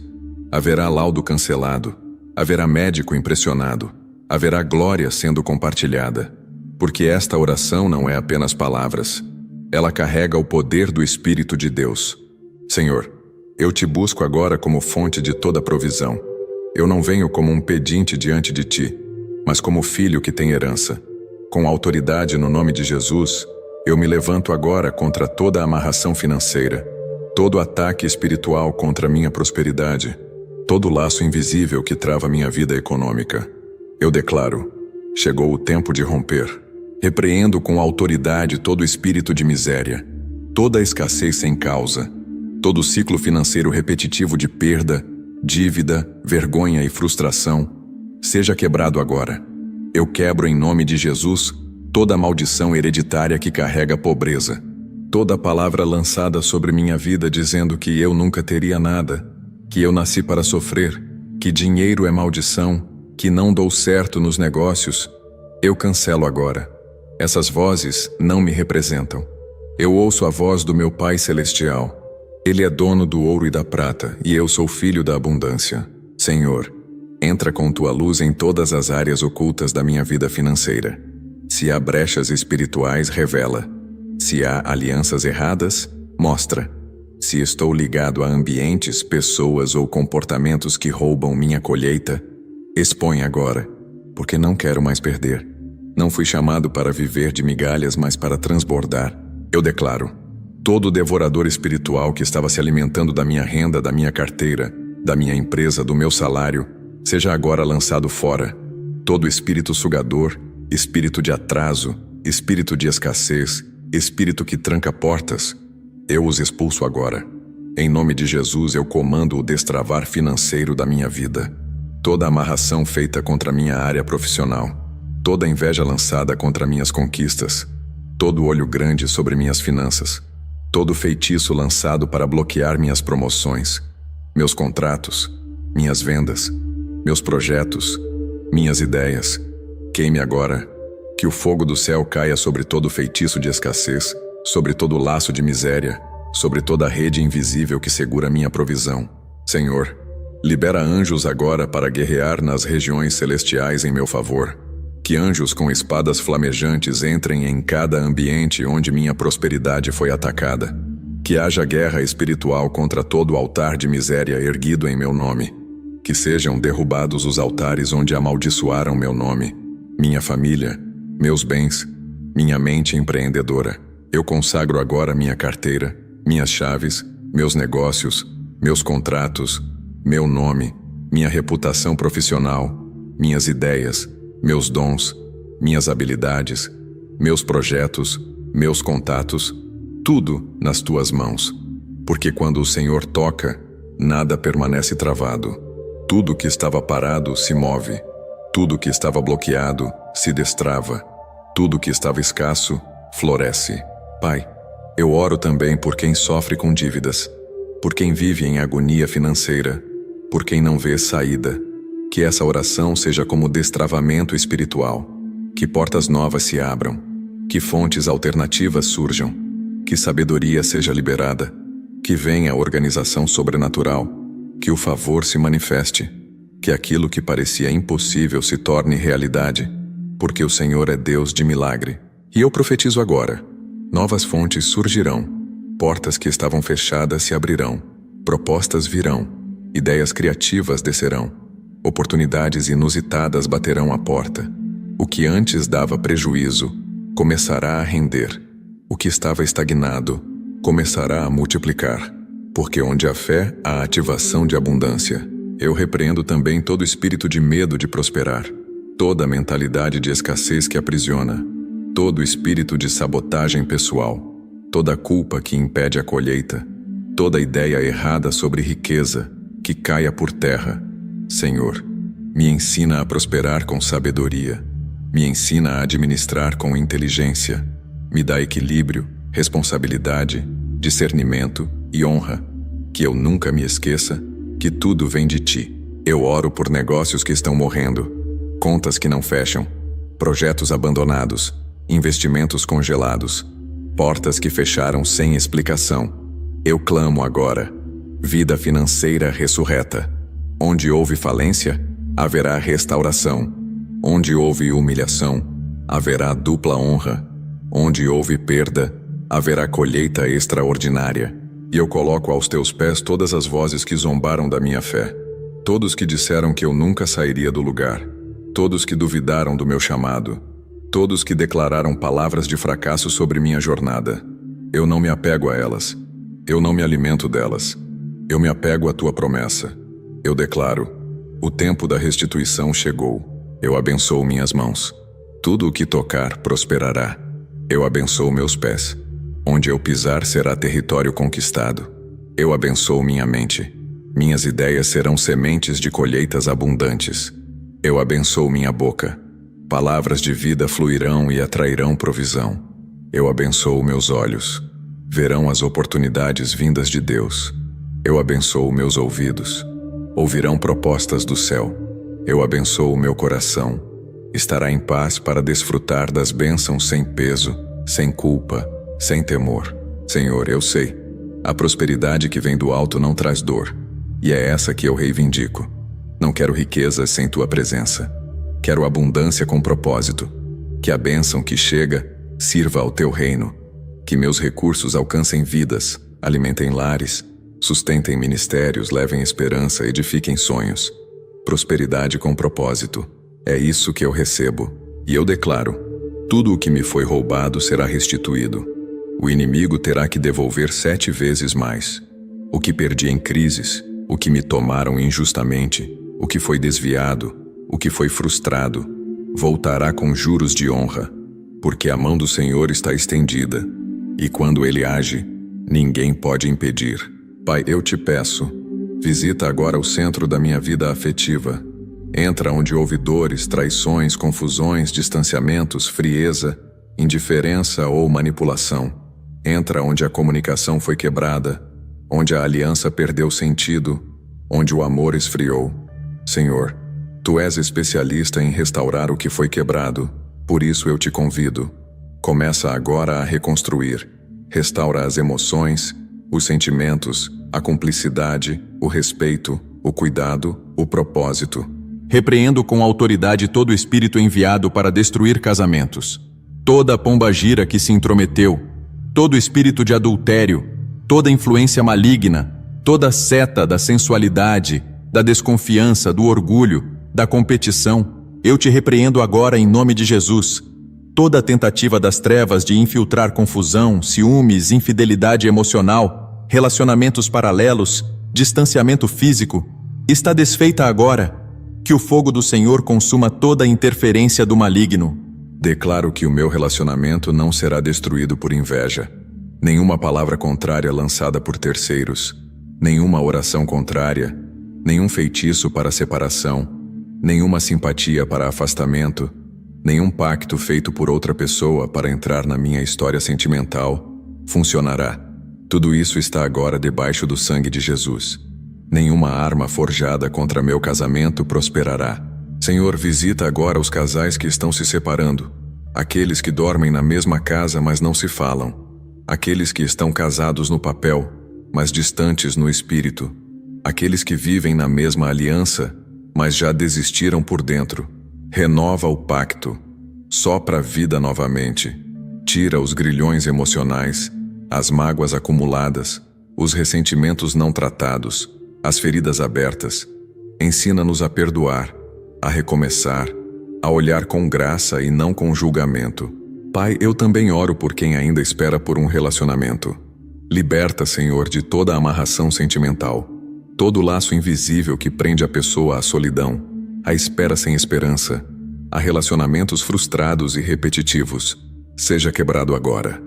S1: Haverá laudo cancelado. Haverá médico impressionado. Haverá glória sendo compartilhada. Porque esta oração não é apenas palavras. Ela carrega o poder do Espírito de Deus. Senhor, eu Te busco agora como fonte de toda provisão. Eu não venho como um pedinte diante de Ti, mas como filho que tem herança. Com autoridade no nome de Jesus, eu me levanto agora contra toda a amarração financeira, todo ataque espiritual contra minha prosperidade, todo laço invisível que trava minha vida econômica. Eu declaro: chegou o tempo de romper. Repreendo com autoridade todo espírito de miséria, toda escassez sem causa, todo ciclo financeiro repetitivo de perda, dívida, vergonha e frustração. Seja quebrado agora. Eu quebro em nome de Jesus toda maldição hereditária que carrega pobreza. Toda palavra lançada sobre minha vida dizendo que eu nunca teria nada, que eu nasci para sofrer, que dinheiro é maldição, que não dou certo nos negócios, eu cancelo agora. Essas vozes não me representam. Eu ouço a voz do meu Pai Celestial. Ele é dono do ouro e da prata, e eu sou filho da abundância. Senhor, entra com Tua luz em todas as áreas ocultas da minha vida financeira. Se há brechas espirituais, revela. Se há alianças erradas, mostra. Se estou ligado a ambientes, pessoas ou comportamentos que roubam minha colheita, expõe agora, porque não quero mais perder. Não fui chamado para viver de migalhas, mas para transbordar. Eu declaro: todo devorador espiritual que estava se alimentando da minha renda, da minha carteira, da minha empresa, do meu salário, seja agora lançado fora. Todo espírito sugador, espírito de atraso, espírito de escassez, espírito que tranca portas, eu os expulso agora. Em nome de Jesus eu comando o destravar financeiro da minha vida. Toda amarração feita contra minha área profissional, toda inveja lançada contra minhas conquistas, todo olho grande sobre minhas finanças, todo feitiço lançado para bloquear minhas promoções, meus contratos, minhas vendas, meus projetos, minhas ideias, queime agora. Que o fogo do céu caia sobre todo feitiço de escassez, sobre todo laço de miséria, sobre toda a rede invisível que segura minha provisão. Senhor, libera anjos agora para guerrear nas regiões celestiais em meu favor. Que anjos com espadas flamejantes entrem em cada ambiente onde minha prosperidade foi atacada. Que haja guerra espiritual contra todo altar de miséria erguido em meu nome. Que sejam derrubados os altares onde amaldiçoaram meu nome, minha família, meus bens, minha mente empreendedora. Eu consagro agora minha carteira, minhas chaves, meus negócios, meus contratos, meu nome, minha reputação profissional, minhas ideias, meus dons, minhas habilidades, meus projetos, meus contatos, tudo nas tuas mãos. Porque quando o Senhor toca, nada permanece travado. Tudo que estava parado se move. Tudo que estava bloqueado se destrava. Tudo que estava escasso floresce. Pai, eu oro também por quem sofre com dívidas, por quem vive em agonia financeira, por quem não vê saída. Que essa oração seja como destravamento espiritual, que portas novas se abram, que fontes alternativas surjam, que sabedoria seja liberada, que venha a organização sobrenatural, que o favor se manifeste, que aquilo que parecia impossível se torne realidade, porque o Senhor é Deus de milagre. E eu profetizo agora: novas fontes surgirão, portas que estavam fechadas se abrirão, propostas virão, ideias criativas descerão, oportunidades inusitadas baterão à porta. O que antes dava prejuízo começará a render. O que estava estagnado começará a multiplicar. Porque onde há fé, há ativação de abundância. Eu repreendo também todo espírito de medo de prosperar, toda mentalidade de escassez que aprisiona, todo espírito de sabotagem pessoal, toda culpa que impede a colheita, toda ideia errada sobre riqueza que caia por terra. Senhor, me ensina a prosperar com sabedoria, me ensina a administrar com inteligência, me dá equilíbrio, responsabilidade, discernimento e honra, que eu nunca me esqueça que tudo vem de Ti. Eu oro por negócios que estão morrendo, contas que não fecham, projetos abandonados, investimentos congelados, portas que fecharam sem explicação. Eu clamo agora: vida financeira ressurreta. Onde houve falência, haverá restauração. Onde houve humilhação, haverá dupla honra. Onde houve perda, haverá colheita extraordinária. E eu coloco aos Teus pés todas as vozes que zombaram da minha fé, todos que disseram que eu nunca sairia do lugar, todos que duvidaram do meu chamado, todos que declararam palavras de fracasso sobre minha jornada. Eu não me apego a elas, eu não me alimento delas, eu me apego à Tua promessa. Eu declaro: o tempo da restituição chegou. Eu abençoo minhas mãos, tudo o que tocar prosperará. Eu abençoo meus pés, onde eu pisar será território conquistado. Eu abençoo minha mente, minhas ideias serão sementes de colheitas abundantes. Eu abençoo minha boca, palavras de vida fluirão e atrairão provisão. Eu abençoo meus olhos, verão as oportunidades vindas de Deus. Eu abençoo meus ouvidos, ouvirão propostas do céu. Eu abençoo meu coração, estará em paz para desfrutar das bênçãos sem peso, sem culpa, sem temor. Senhor, eu sei, a prosperidade que vem do alto não traz dor, e é essa que eu reivindico. Não quero riquezas sem Tua presença. Quero abundância com propósito. Que a bênção que chega sirva ao Teu reino. Que meus recursos alcancem vidas, alimentem lares, sustentem ministérios, levem esperança, edifiquem sonhos. Prosperidade com propósito. É isso que eu recebo. E eu declaro: tudo o que me foi roubado será restituído. O inimigo terá que devolver 7 vezes mais. O que perdi em crises, o que me tomaram injustamente, o que foi desviado, o que foi frustrado, voltará com juros de honra. porque a mão do Senhor está estendida, e quando Ele age, ninguém pode impedir. Pai, eu te peço, visita agora o centro da minha vida afetiva. Entra onde houve dores, traições, confusões, distanciamentos, frieza, indiferença ou manipulação. Entra onde a comunicação foi quebrada, onde a aliança perdeu sentido, onde o amor esfriou. Senhor, Tu és especialista em restaurar o que foi quebrado, por isso eu te convido. Começa agora a reconstruir. Restaura as emoções, os sentimentos, a cumplicidade, o respeito, o cuidado, o propósito.
S2: Repreendo com autoridade todo espírito enviado para destruir casamentos, toda pombagira que se intrometeu, todo espírito de adultério, toda influência maligna, toda seta da sensualidade, da desconfiança, do orgulho, da competição. Eu te repreendo agora em nome de Jesus. Toda tentativa das trevas de infiltrar confusão, ciúmes, infidelidade emocional, relacionamentos paralelos, distanciamento físico, está desfeita agora. Que o fogo do Senhor consuma toda a interferência do maligno.
S1: Declaro que o meu relacionamento não será destruído por inveja, nenhuma palavra contrária lançada por terceiros, nenhuma oração contrária, nenhum feitiço para separação, nenhuma simpatia para afastamento, nenhum pacto feito por outra pessoa para entrar na minha história sentimental funcionará. Tudo isso está agora debaixo do sangue de Jesus. Nenhuma arma forjada contra meu casamento prosperará. Senhor, visita agora os casais que estão se separando, aqueles que dormem na mesma casa, mas não se falam, aqueles que estão casados no papel, mas distantes no espírito, aqueles que vivem na mesma aliança, mas já desistiram por dentro. Renova o pacto, sopra a vida novamente, tira os grilhões emocionais, as mágoas acumuladas, os ressentimentos não tratados, as feridas abertas. Ensina-nos a perdoar, a recomeçar, a olhar com graça e não com julgamento. Pai, eu também oro por quem ainda espera por um relacionamento. Liberta, Senhor, de toda a amarração sentimental, todo laço invisível que prende a pessoa à solidão, à espera sem esperança, a relacionamentos frustrados e repetitivos. Seja quebrado agora.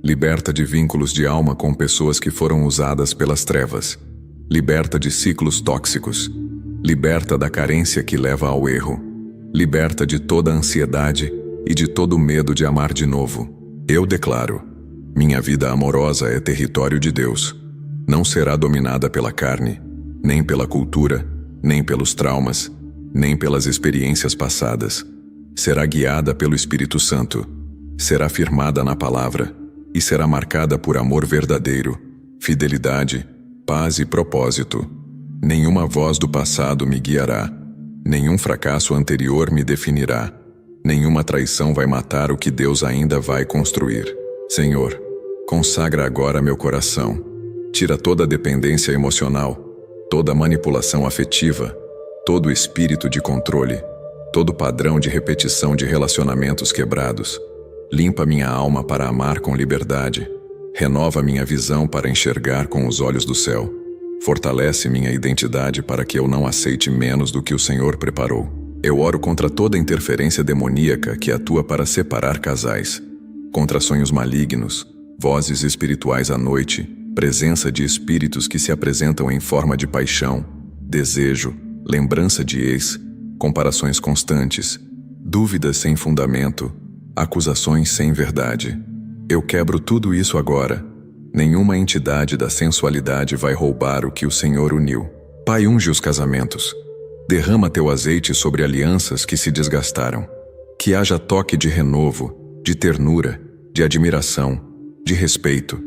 S1: Liberta de vínculos de alma com pessoas que foram usadas pelas trevas. Liberta de ciclos tóxicos. Liberta da carência que leva ao erro. Liberta de toda a ansiedade e de todo o medo de amar de novo. Eu declaro: minha vida amorosa é território de Deus. Não será dominada pela carne, nem pela cultura, nem pelos traumas, nem pelas experiências passadas. Será guiada pelo Espírito Santo. Será firmada na palavra e será marcada por amor verdadeiro, fidelidade, paz e propósito. Nenhuma voz do passado me guiará. Nenhum fracasso anterior me definirá. Nenhuma traição vai matar o que Deus ainda vai construir. Senhor, consagra agora meu coração. Tira toda a dependência emocional, toda a manipulação afetiva, todo o espírito de controle, todo padrão de repetição de relacionamentos quebrados. Limpa minha alma para amar com liberdade. Renova minha visão para enxergar com os olhos do céu. Fortalece minha identidade para que eu não aceite menos do que o Senhor preparou. Eu oro contra toda interferência demoníaca que atua para separar casais, contra sonhos malignos, vozes espirituais à noite, presença de espíritos que se apresentam em forma de paixão, desejo, lembrança de ex, comparações constantes, dúvidas sem fundamento, acusações sem verdade. Eu quebro tudo isso agora. Nenhuma entidade da sensualidade vai roubar o que o Senhor uniu. Pai, unge os casamentos. Derrama teu azeite sobre alianças que se desgastaram. Que haja toque de renovo, de ternura, de admiração, de respeito.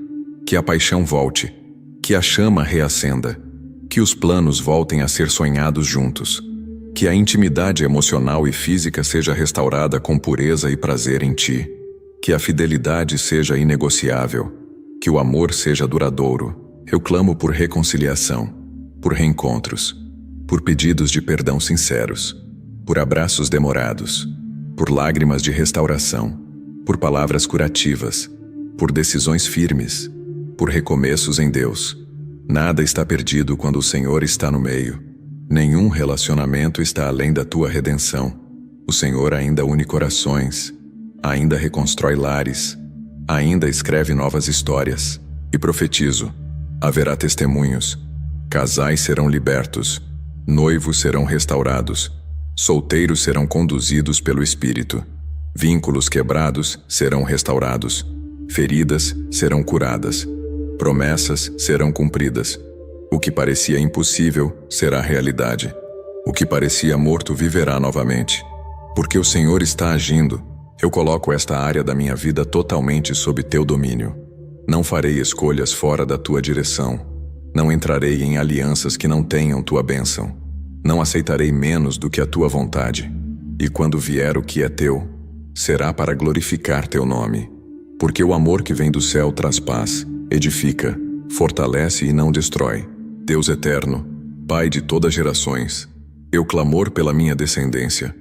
S1: Que a paixão volte. Que a chama reacenda. Que os planos voltem a ser sonhados juntos. Que a intimidade emocional e física seja restaurada com pureza e prazer em ti. Que a fidelidade seja inegociável. Que o amor seja duradouro. Eu clamo por reconciliação, por reencontros, por pedidos de perdão sinceros, por abraços demorados, por lágrimas de restauração, por palavras curativas, por decisões firmes, por recomeços em Deus. Nada está perdido quando o Senhor está no meio. Nenhum relacionamento está além da tua redenção. O Senhor ainda une corações, ainda reconstrói lares, ainda escreve novas histórias. E profetizo: haverá testemunhos, casais serão libertos, noivos serão restaurados, solteiros serão conduzidos pelo Espírito, vínculos quebrados serão restaurados, feridas serão curadas, promessas serão cumpridas. O que parecia impossível será realidade. O que parecia morto viverá novamente. Porque o Senhor está agindo, eu coloco esta área da minha vida totalmente sob teu domínio. Não farei escolhas fora da tua direção. Não entrarei em alianças que não tenham tua bênção. Não aceitarei menos do que a tua vontade. E quando vier o que é teu, será para glorificar teu nome. Porque o amor que vem do céu traz paz, edifica, fortalece e não destrói. Deus eterno, Pai de todas gerações, eu clamor pela minha descendência.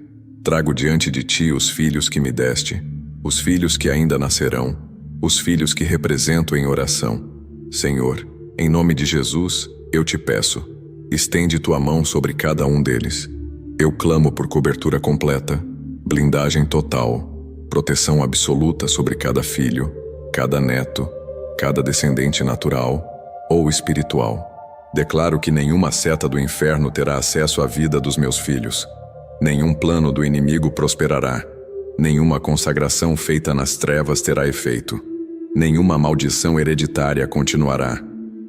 S1: Trago diante de ti os filhos que me deste, os filhos que ainda nascerão, os filhos que represento em oração. Senhor, em nome de Jesus, eu te peço, estende tua mão sobre cada um deles. Eu clamo por cobertura completa, blindagem total, proteção absoluta sobre cada filho, cada neto, cada descendente natural ou espiritual. Declaro que nenhuma seta do inferno terá acesso à vida dos meus filhos. Nenhum plano do inimigo prosperará. Nenhuma consagração feita nas trevas terá efeito. Nenhuma maldição hereditária continuará.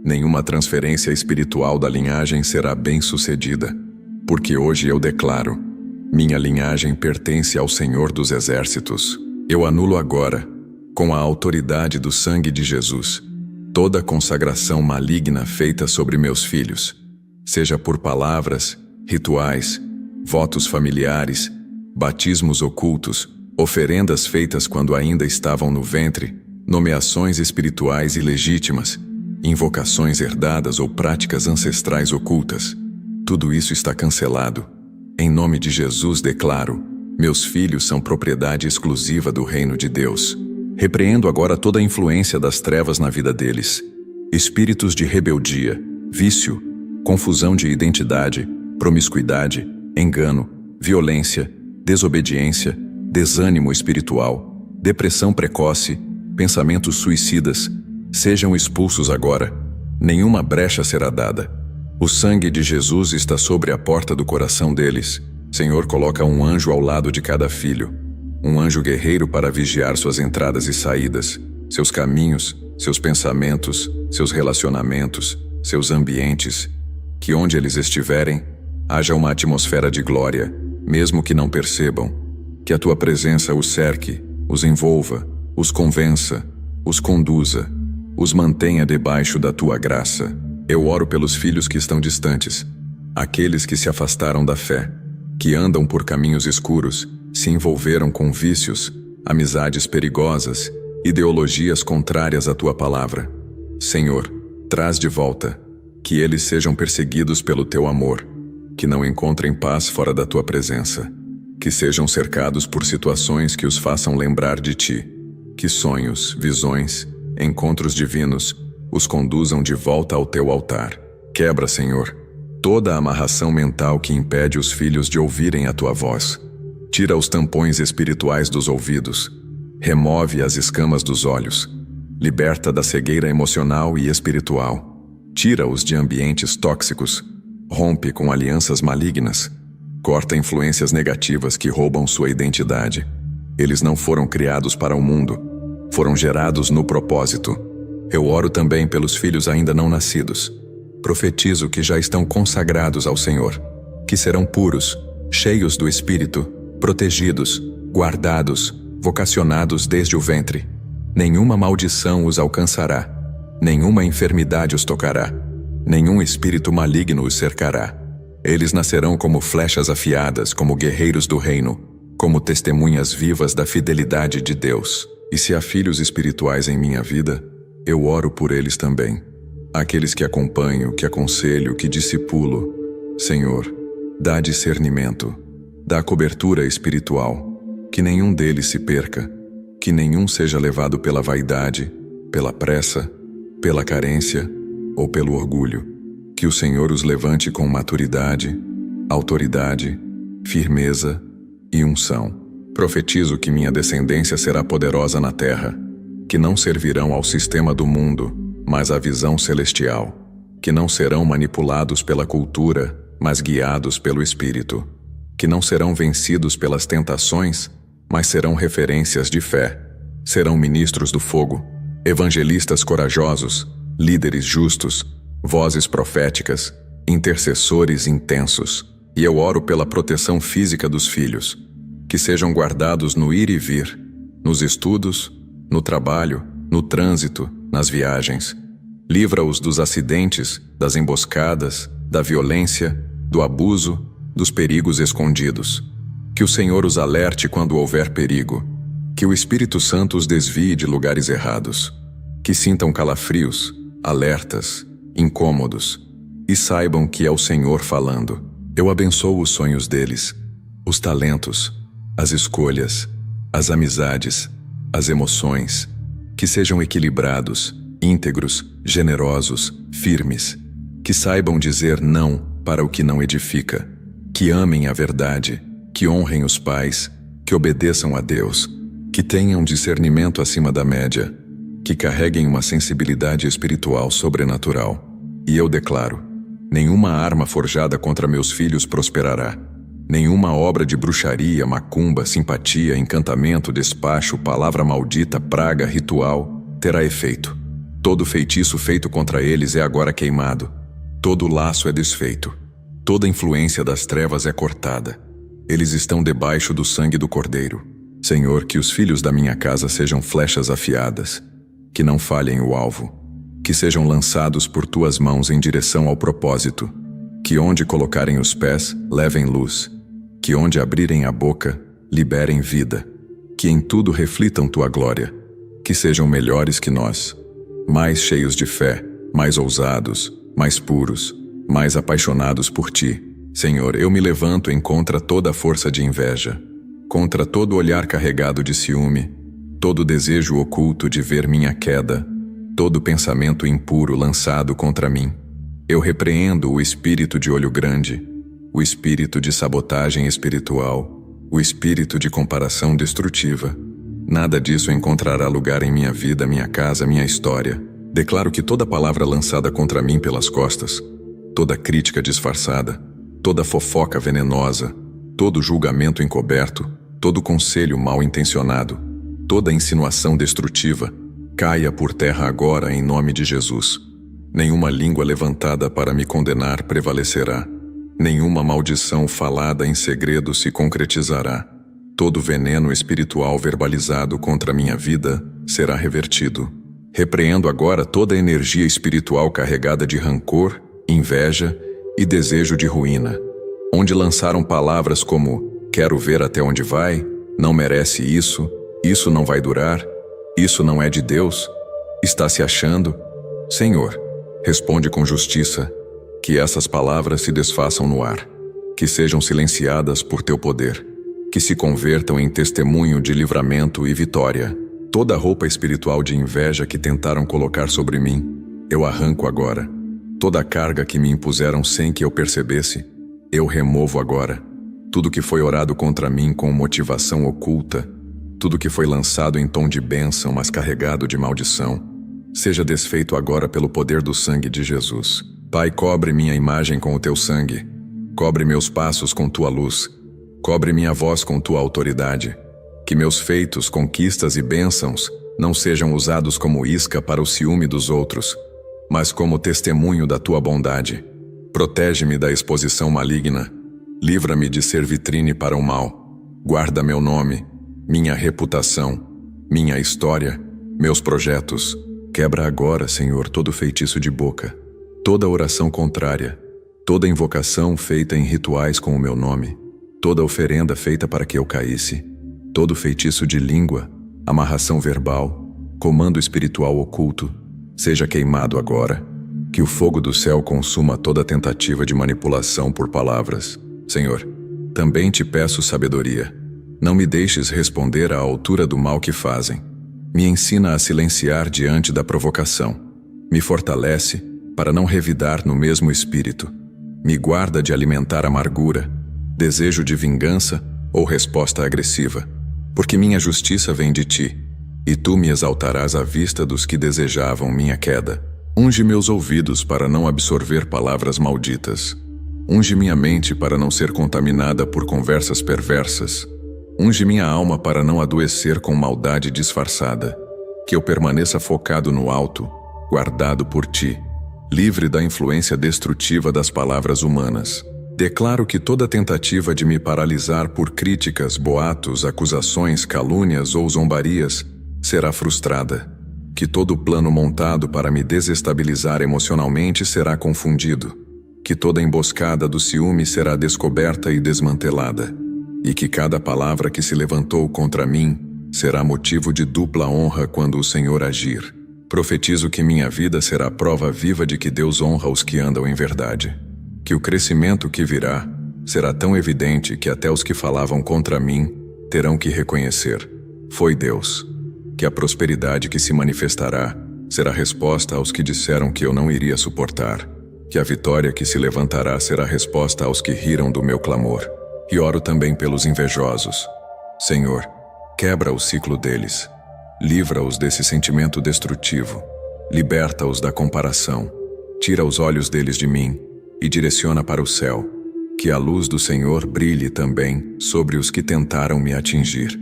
S1: Nenhuma transferência espiritual da linhagem será bem-sucedida. Porque hoje eu declaro: minha linhagem pertence ao Senhor dos Exércitos. Eu anulo agora, com a autoridade do sangue de Jesus, toda consagração maligna feita sobre meus filhos, seja por palavras, rituais, votos familiares, batismos ocultos, oferendas feitas quando ainda estavam no ventre, nomeações espirituais ilegítimas, invocações herdadas ou práticas ancestrais ocultas. Tudo isso está cancelado. Em nome de Jesus declaro: meus filhos são propriedade exclusiva do reino de Deus. Repreendo agora toda a influência das trevas na vida deles. Espíritos de rebeldia, vício, confusão de identidade, promiscuidade, engano, violência, desobediência, desânimo espiritual, depressão precoce, pensamentos suicidas, sejam expulsos agora. Nenhuma brecha será dada. O sangue de Jesus está sobre a porta do coração deles. Senhor, coloca um anjo ao lado de cada filho. Um anjo guerreiro para vigiar suas entradas e saídas, seus caminhos, seus pensamentos, seus relacionamentos, seus ambientes. Que onde eles estiverem, haja uma atmosfera de glória, mesmo que não percebam. Que a tua presença os cerque, os envolva, os convença, os conduza, os mantenha debaixo da tua graça. Eu oro pelos filhos que estão distantes, aqueles que se afastaram da fé, que andam por caminhos escuros, se envolveram com vícios, amizades perigosas, ideologias contrárias à tua palavra. Senhor, traz de volta, que eles sejam perseguidos pelo teu amor, que não encontrem paz fora da tua presença, que sejam cercados por situações que os façam lembrar de ti, que sonhos, visões, encontros divinos os conduzam de volta ao teu altar. Quebra, Senhor, toda a amarração mental que impede os filhos de ouvirem a tua voz. Tira os tampões espirituais dos ouvidos. Remove as escamas dos olhos. Liberta da cegueira emocional e espiritual. Tira-os de ambientes tóxicos. Rompe com alianças malignas. Corta influências negativas que roubam sua identidade. Eles não foram criados para o mundo. Foram gerados no propósito. Eu oro também pelos filhos ainda não nascidos. Profetizo que já estão consagrados ao Senhor, que serão puros, cheios do Espírito, protegidos, guardados, vocacionados desde o ventre. Nenhuma maldição os alcançará, nenhuma enfermidade os tocará, nenhum espírito maligno os cercará. Eles nascerão como flechas afiadas, como guerreiros do reino, como testemunhas vivas da fidelidade de Deus. E se há filhos espirituais em minha vida, eu oro por eles também. Aqueles que acompanho, que aconselho, que discipulo. Senhor, dá discernimento, dá cobertura espiritual, que nenhum deles se perca, que nenhum seja levado pela vaidade, pela pressa, pela carência ou pelo orgulho. Que o Senhor os levante com maturidade, autoridade, firmeza e unção. Profetizo que minha descendência será poderosa na terra, que não servirão ao sistema do mundo, mas à visão celestial, que não serão manipulados pela cultura, mas guiados pelo Espírito, que não serão vencidos pelas tentações, mas serão referências de fé, serão ministros do fogo, evangelistas corajosos, líderes justos, vozes proféticas, intercessores intensos. E eu oro pela proteção física dos filhos, que sejam guardados no ir e vir, nos estudos, no trabalho, no trânsito, nas viagens. Livra-os dos acidentes, das emboscadas, da violência, do abuso, dos perigos escondidos. Que o Senhor os alerte quando houver perigo. Que o Espírito Santo os desvie de lugares errados. Que sintam calafrios, alertas, incômodos, e saibam que é o Senhor falando. Eu abençoo os sonhos deles, os talentos, as escolhas, as amizades, as emoções, que sejam equilibrados, íntegros, generosos, firmes, que saibam dizer não para o que não edifica, que amem a verdade, que honrem os pais, que obedeçam a Deus, que tenham discernimento acima da média, que carreguem uma sensibilidade espiritual sobrenatural. E eu declaro: nenhuma arma forjada contra meus filhos prosperará. Nenhuma obra de bruxaria, macumba, simpatia, encantamento, despacho, palavra maldita, praga, ritual, terá efeito. Todo feitiço feito contra eles é agora queimado. Todo laço é desfeito. Toda influência das trevas é cortada. Eles estão debaixo do sangue do Cordeiro. Senhor, que os filhos da minha casa sejam flechas afiadas, que não falhem o alvo, que sejam lançados por tuas mãos em direção ao propósito, que onde colocarem os pés, levem luz, que onde abrirem a boca, liberem vida, que em tudo reflitam tua glória, que sejam melhores que nós, mais cheios de fé, mais ousados, mais puros, mais apaixonados por ti. Senhor, eu me levanto em contra toda a força de inveja, contra todo olhar carregado de ciúme, todo desejo oculto de ver minha queda, todo pensamento impuro lançado contra mim. Eu repreendo o espírito de olho grande, o espírito de sabotagem espiritual, o espírito de comparação destrutiva. Nada disso encontrará lugar em minha vida, minha casa, minha história. Declaro que toda palavra lançada contra mim pelas costas, toda crítica disfarçada, toda fofoca venenosa, todo julgamento encoberto, todo conselho mal intencionado, toda insinuação destrutiva, caia por terra agora em nome de Jesus. Nenhuma língua levantada para me condenar prevalecerá. Nenhuma maldição falada em segredo se concretizará. Todo veneno espiritual verbalizado contra minha vida será revertido. Repreendo agora toda energia espiritual carregada de rancor, inveja e desejo de ruína. Onde lançaram palavras como: quero ver até onde vai, não merece isso, isso não vai durar, isso não é de Deus, está se achando. Senhor, responde com justiça, que essas palavras se desfaçam no ar, que sejam silenciadas por teu poder, que se convertam em testemunho de livramento e vitória. Toda a roupa espiritual de inveja que tentaram colocar sobre mim, eu arranco agora. Toda a carga que me impuseram sem que eu percebesse, eu removo agora. Tudo que foi orado contra mim com motivação oculta, tudo que foi lançado em tom de bênção, mas carregado de maldição, seja desfeito agora pelo poder do sangue de Jesus. Pai, cobre minha imagem com o teu sangue, cobre meus passos com tua luz, cobre minha voz com tua autoridade, que meus feitos, conquistas e bênçãos não sejam usados como isca para o ciúme dos outros, mas como testemunho da tua bondade. Protege-me da exposição maligna, livra-me de ser vitrine para o mal, guarda meu nome, minha reputação, minha história, meus projetos. Quebra agora, Senhor, todo feitiço de boca, toda oração contrária, toda invocação feita em rituais com o meu nome, toda oferenda feita para que eu caísse, todo feitiço de língua, amarração verbal, comando espiritual oculto, seja queimado agora. Que o fogo do céu consuma toda tentativa de manipulação por palavras. Senhor, também te peço sabedoria. Não me deixes responder à altura do mal que fazem. Me ensina a silenciar diante da provocação. Me fortalece para não revidar no mesmo espírito. Me guarda de alimentar amargura, desejo de vingança ou resposta agressiva. Porque minha justiça vem de ti, e tu me exaltarás à vista dos que desejavam minha queda. Unge meus ouvidos para não absorver palavras malditas. Unge minha mente para não ser contaminada por conversas perversas. Unge minha alma para não adoecer com maldade disfarçada. Que eu permaneça focado no alto, guardado por ti, livre da influência destrutiva das palavras humanas. Declaro que toda tentativa de me paralisar por críticas, boatos, acusações, calúnias ou zombarias será frustrada. Que todo plano montado para me desestabilizar emocionalmente será confundido. Que toda emboscada do ciúme será descoberta e desmantelada. E que cada palavra que se levantou contra mim será motivo de dupla honra quando o Senhor agir. Profetizo que minha vida será prova viva de que Deus honra os que andam em verdade. Que o crescimento que virá será tão evidente que até os que falavam contra mim terão que reconhecer: foi Deus. Que a prosperidade que se manifestará será resposta aos que disseram que eu não iria suportar. Que a vitória que se levantará será resposta aos que riram do meu clamor. E oro também pelos invejosos. Senhor, quebra o ciclo deles. Livra-os desse sentimento destrutivo. Liberta-os da comparação. Tira os olhos deles de mim e direciona para o céu. Que a luz do Senhor brilhe também sobre os que tentaram me atingir.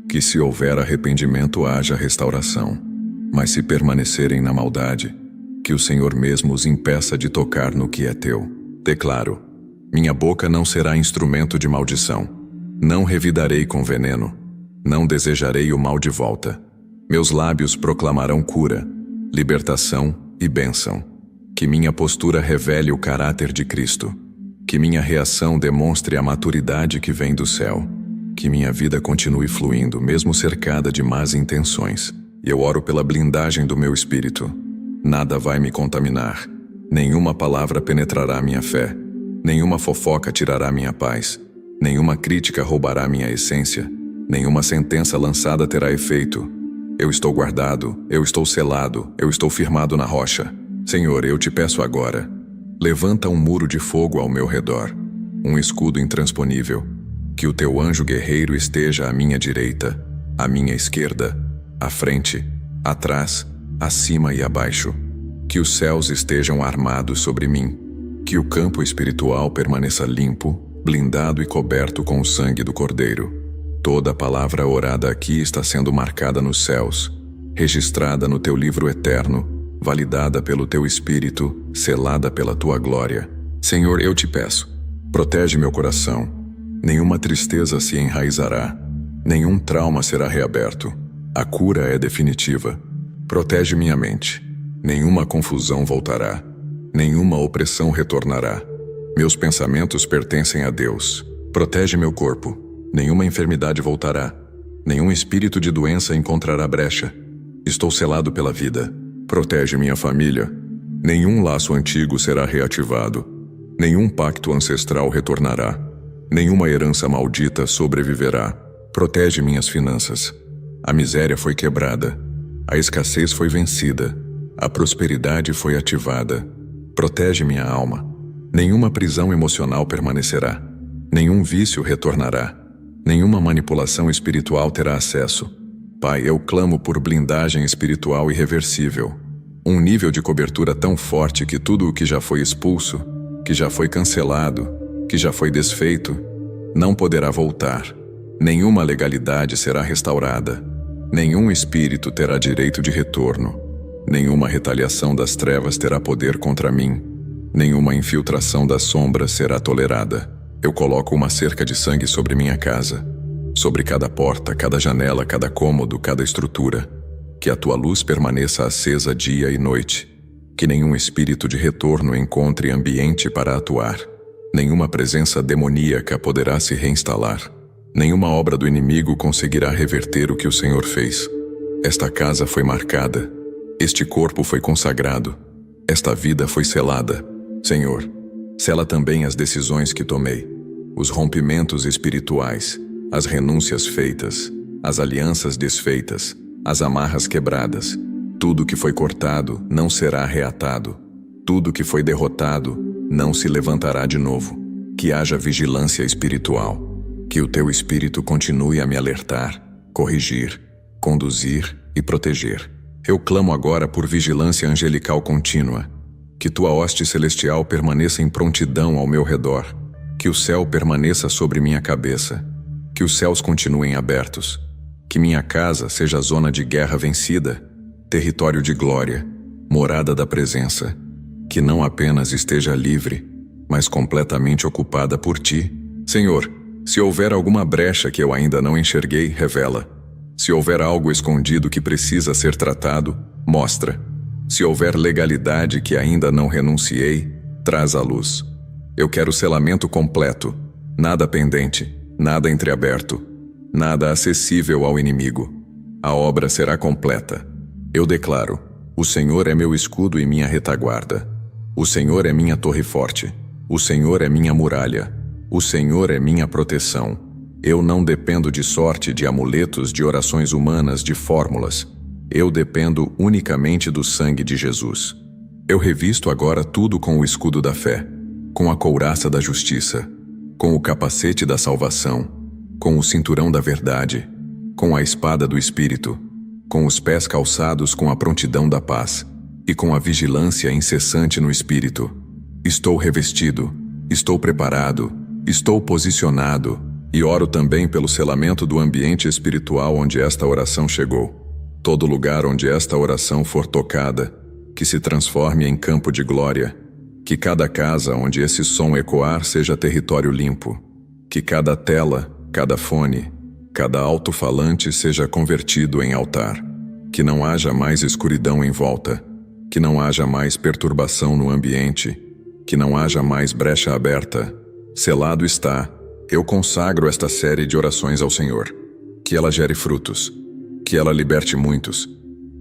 S1: Que se houver arrependimento haja restauração. Mas se permanecerem na maldade, que o Senhor mesmo os impeça de tocar no que é teu. Declaro: minha boca não será instrumento de maldição. Não revidarei com veneno. Não desejarei o mal de volta. Meus lábios proclamarão cura, libertação e bênção. Que minha postura revele o caráter de Cristo. Que minha reação demonstre a maturidade que vem do céu. Que minha vida continue fluindo, mesmo cercada de más intenções. E eu oro pela blindagem do meu espírito. Nada vai me contaminar. Nenhuma palavra penetrará minha fé. Nenhuma fofoca tirará minha paz. Nenhuma crítica roubará minha essência. Nenhuma sentença lançada terá efeito. Eu estou guardado, eu estou selado, eu estou firmado na rocha. Senhor, eu te peço agora, levanta um muro de fogo ao meu redor, um escudo intransponível. Que o teu anjo guerreiro esteja à minha direita, à minha esquerda, à frente, atrás, acima e abaixo. Que os céus estejam armados sobre mim. Que o campo espiritual permaneça limpo, blindado e coberto com o sangue do Cordeiro. Toda palavra orada aqui está sendo marcada nos céus, registrada no teu livro eterno, validada pelo teu Espírito, selada pela tua glória. Senhor, eu te peço, protege meu coração. Nenhuma tristeza se enraizará, nenhum trauma será reaberto. A cura é definitiva. Protege minha mente. Nenhuma confusão voltará, nenhuma opressão retornará. Meus pensamentos pertencem a Deus. Protege meu corpo. Nenhuma enfermidade voltará. Nenhum espírito de doença encontrará brecha. Estou selado pela vida. Protege minha família. Nenhum laço antigo será reativado. Nenhum pacto ancestral retornará. Nenhuma herança maldita sobreviverá. Protege minhas finanças. A miséria foi quebrada. A escassez foi vencida. A prosperidade foi ativada. Protege minha alma. Nenhuma prisão emocional permanecerá. Nenhum vício retornará. Nenhuma manipulação espiritual terá acesso. Pai, eu clamo por blindagem espiritual irreversível. Um nível de cobertura tão forte que tudo o que já foi expulso, que já foi cancelado, que já foi desfeito, não poderá voltar. Nenhuma legalidade será restaurada. Nenhum espírito terá direito de retorno. Nenhuma retaliação das trevas terá poder contra mim. Nenhuma infiltração das sombras será tolerada. Eu coloco uma cerca de sangue sobre minha casa, sobre cada porta, cada janela, cada cômodo, cada estrutura. Que a tua luz permaneça acesa dia e noite. Que nenhum espírito de retorno encontre ambiente para atuar. Nenhuma presença demoníaca poderá se reinstalar. Nenhuma obra do inimigo conseguirá reverter o que o Senhor fez. Esta casa foi marcada. Este corpo foi consagrado. Esta vida foi selada. Senhor, sela também as decisões que tomei, os rompimentos espirituais, as renúncias feitas, as alianças desfeitas, as amarras quebradas. Tudo que foi cortado não será reatado. Tudo que foi derrotado não se levantará de novo. Que haja vigilância espiritual. Que o teu Espírito continue a me alertar, corrigir, conduzir e proteger. Eu clamo agora por vigilância angelical contínua, que tua hoste celestial permaneça em prontidão ao meu redor, que o céu permaneça sobre minha cabeça, que os céus continuem abertos, que minha casa seja zona de guerra vencida, território de glória, morada da presença, que não apenas esteja livre, mas completamente ocupada por ti. Senhor, se houver alguma brecha que eu ainda não enxerguei, revela. Se houver algo escondido que precisa ser tratado, mostra. Se houver legalidade que ainda não renunciei, traz à luz. Eu quero selamento completo, nada pendente, nada entreaberto, nada acessível ao inimigo. A obra será completa. Eu declaro: o Senhor é meu escudo e minha retaguarda. O Senhor é minha torre forte. O Senhor é minha muralha. O Senhor é minha proteção. Eu não dependo de sorte, de amuletos, de orações humanas, de fórmulas. Eu dependo unicamente do sangue de Jesus. Eu revisto agora tudo com o escudo da fé, com a couraça da justiça, com o capacete da salvação, com o cinturão da verdade, com a espada do Espírito, com os pés calçados com a prontidão da paz e com a vigilância incessante no Espírito. Estou revestido, estou preparado, estou posicionado, e oro também pelo selamento do ambiente espiritual onde esta oração chegou. Todo lugar onde esta oração for tocada, que se transforme em campo de glória. Que cada casa onde esse som ecoar seja território limpo. Que cada tela, cada fone, cada alto-falante seja convertido em altar. Que não haja mais escuridão em volta. Que não haja mais perturbação no ambiente. Que não haja mais brecha aberta. Selado está. Eu consagro esta série de orações ao Senhor. Que ela gere frutos. Que ela liberte muitos.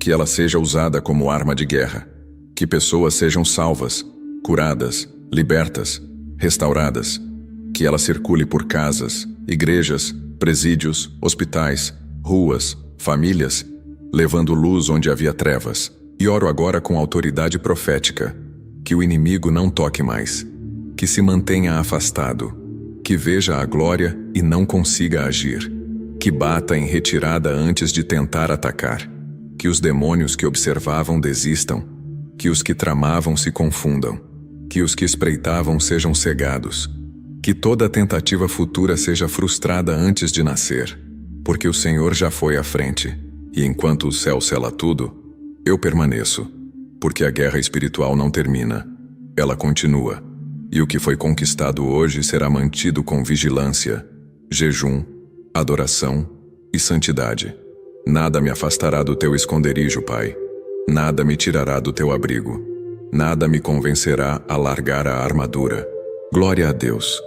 S1: Que ela seja usada como arma de guerra. Que pessoas sejam salvas, curadas, libertas, restauradas. Que ela circule por casas, igrejas, presídios, hospitais, ruas, famílias, levando luz onde havia trevas. E oro agora com autoridade profética. Que o inimigo não toque mais. Que se mantenha afastado. Que veja a glória e não consiga agir. Que bata em retirada antes de tentar atacar. Que os demônios que observavam desistam. Que os que tramavam se confundam. Que os que espreitavam sejam cegados. Que toda tentativa futura seja frustrada antes de nascer. Porque o Senhor já foi à frente. E enquanto o céu sela tudo, eu permaneço. Porque a guerra espiritual não termina. Ela continua. E o que foi conquistado hoje será mantido com vigilância, jejum, adoração e santidade. Nada me afastará do teu esconderijo, Pai. Nada me tirará do teu abrigo. Nada me convencerá a largar a armadura. Glória a Deus.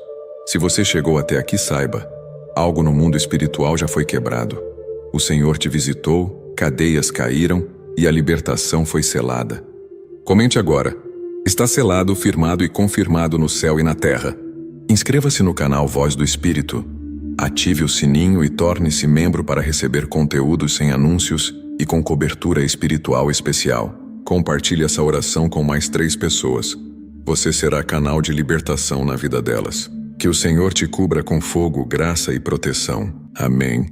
S1: Se você chegou até aqui, saiba, algo no mundo espiritual já foi quebrado. O Senhor te visitou, cadeias caíram e a libertação foi selada. Comente agora. Está selado, firmado e confirmado no céu e na terra. Inscreva-se no canal Voz do Espírito. Ative o sininho e torne-se membro para receber conteúdos sem anúncios e com cobertura espiritual especial. Compartilhe essa oração com mais 3 pessoas. Você será canal de libertação na vida delas. Que o Senhor te cubra com fogo, graça e proteção. Amém.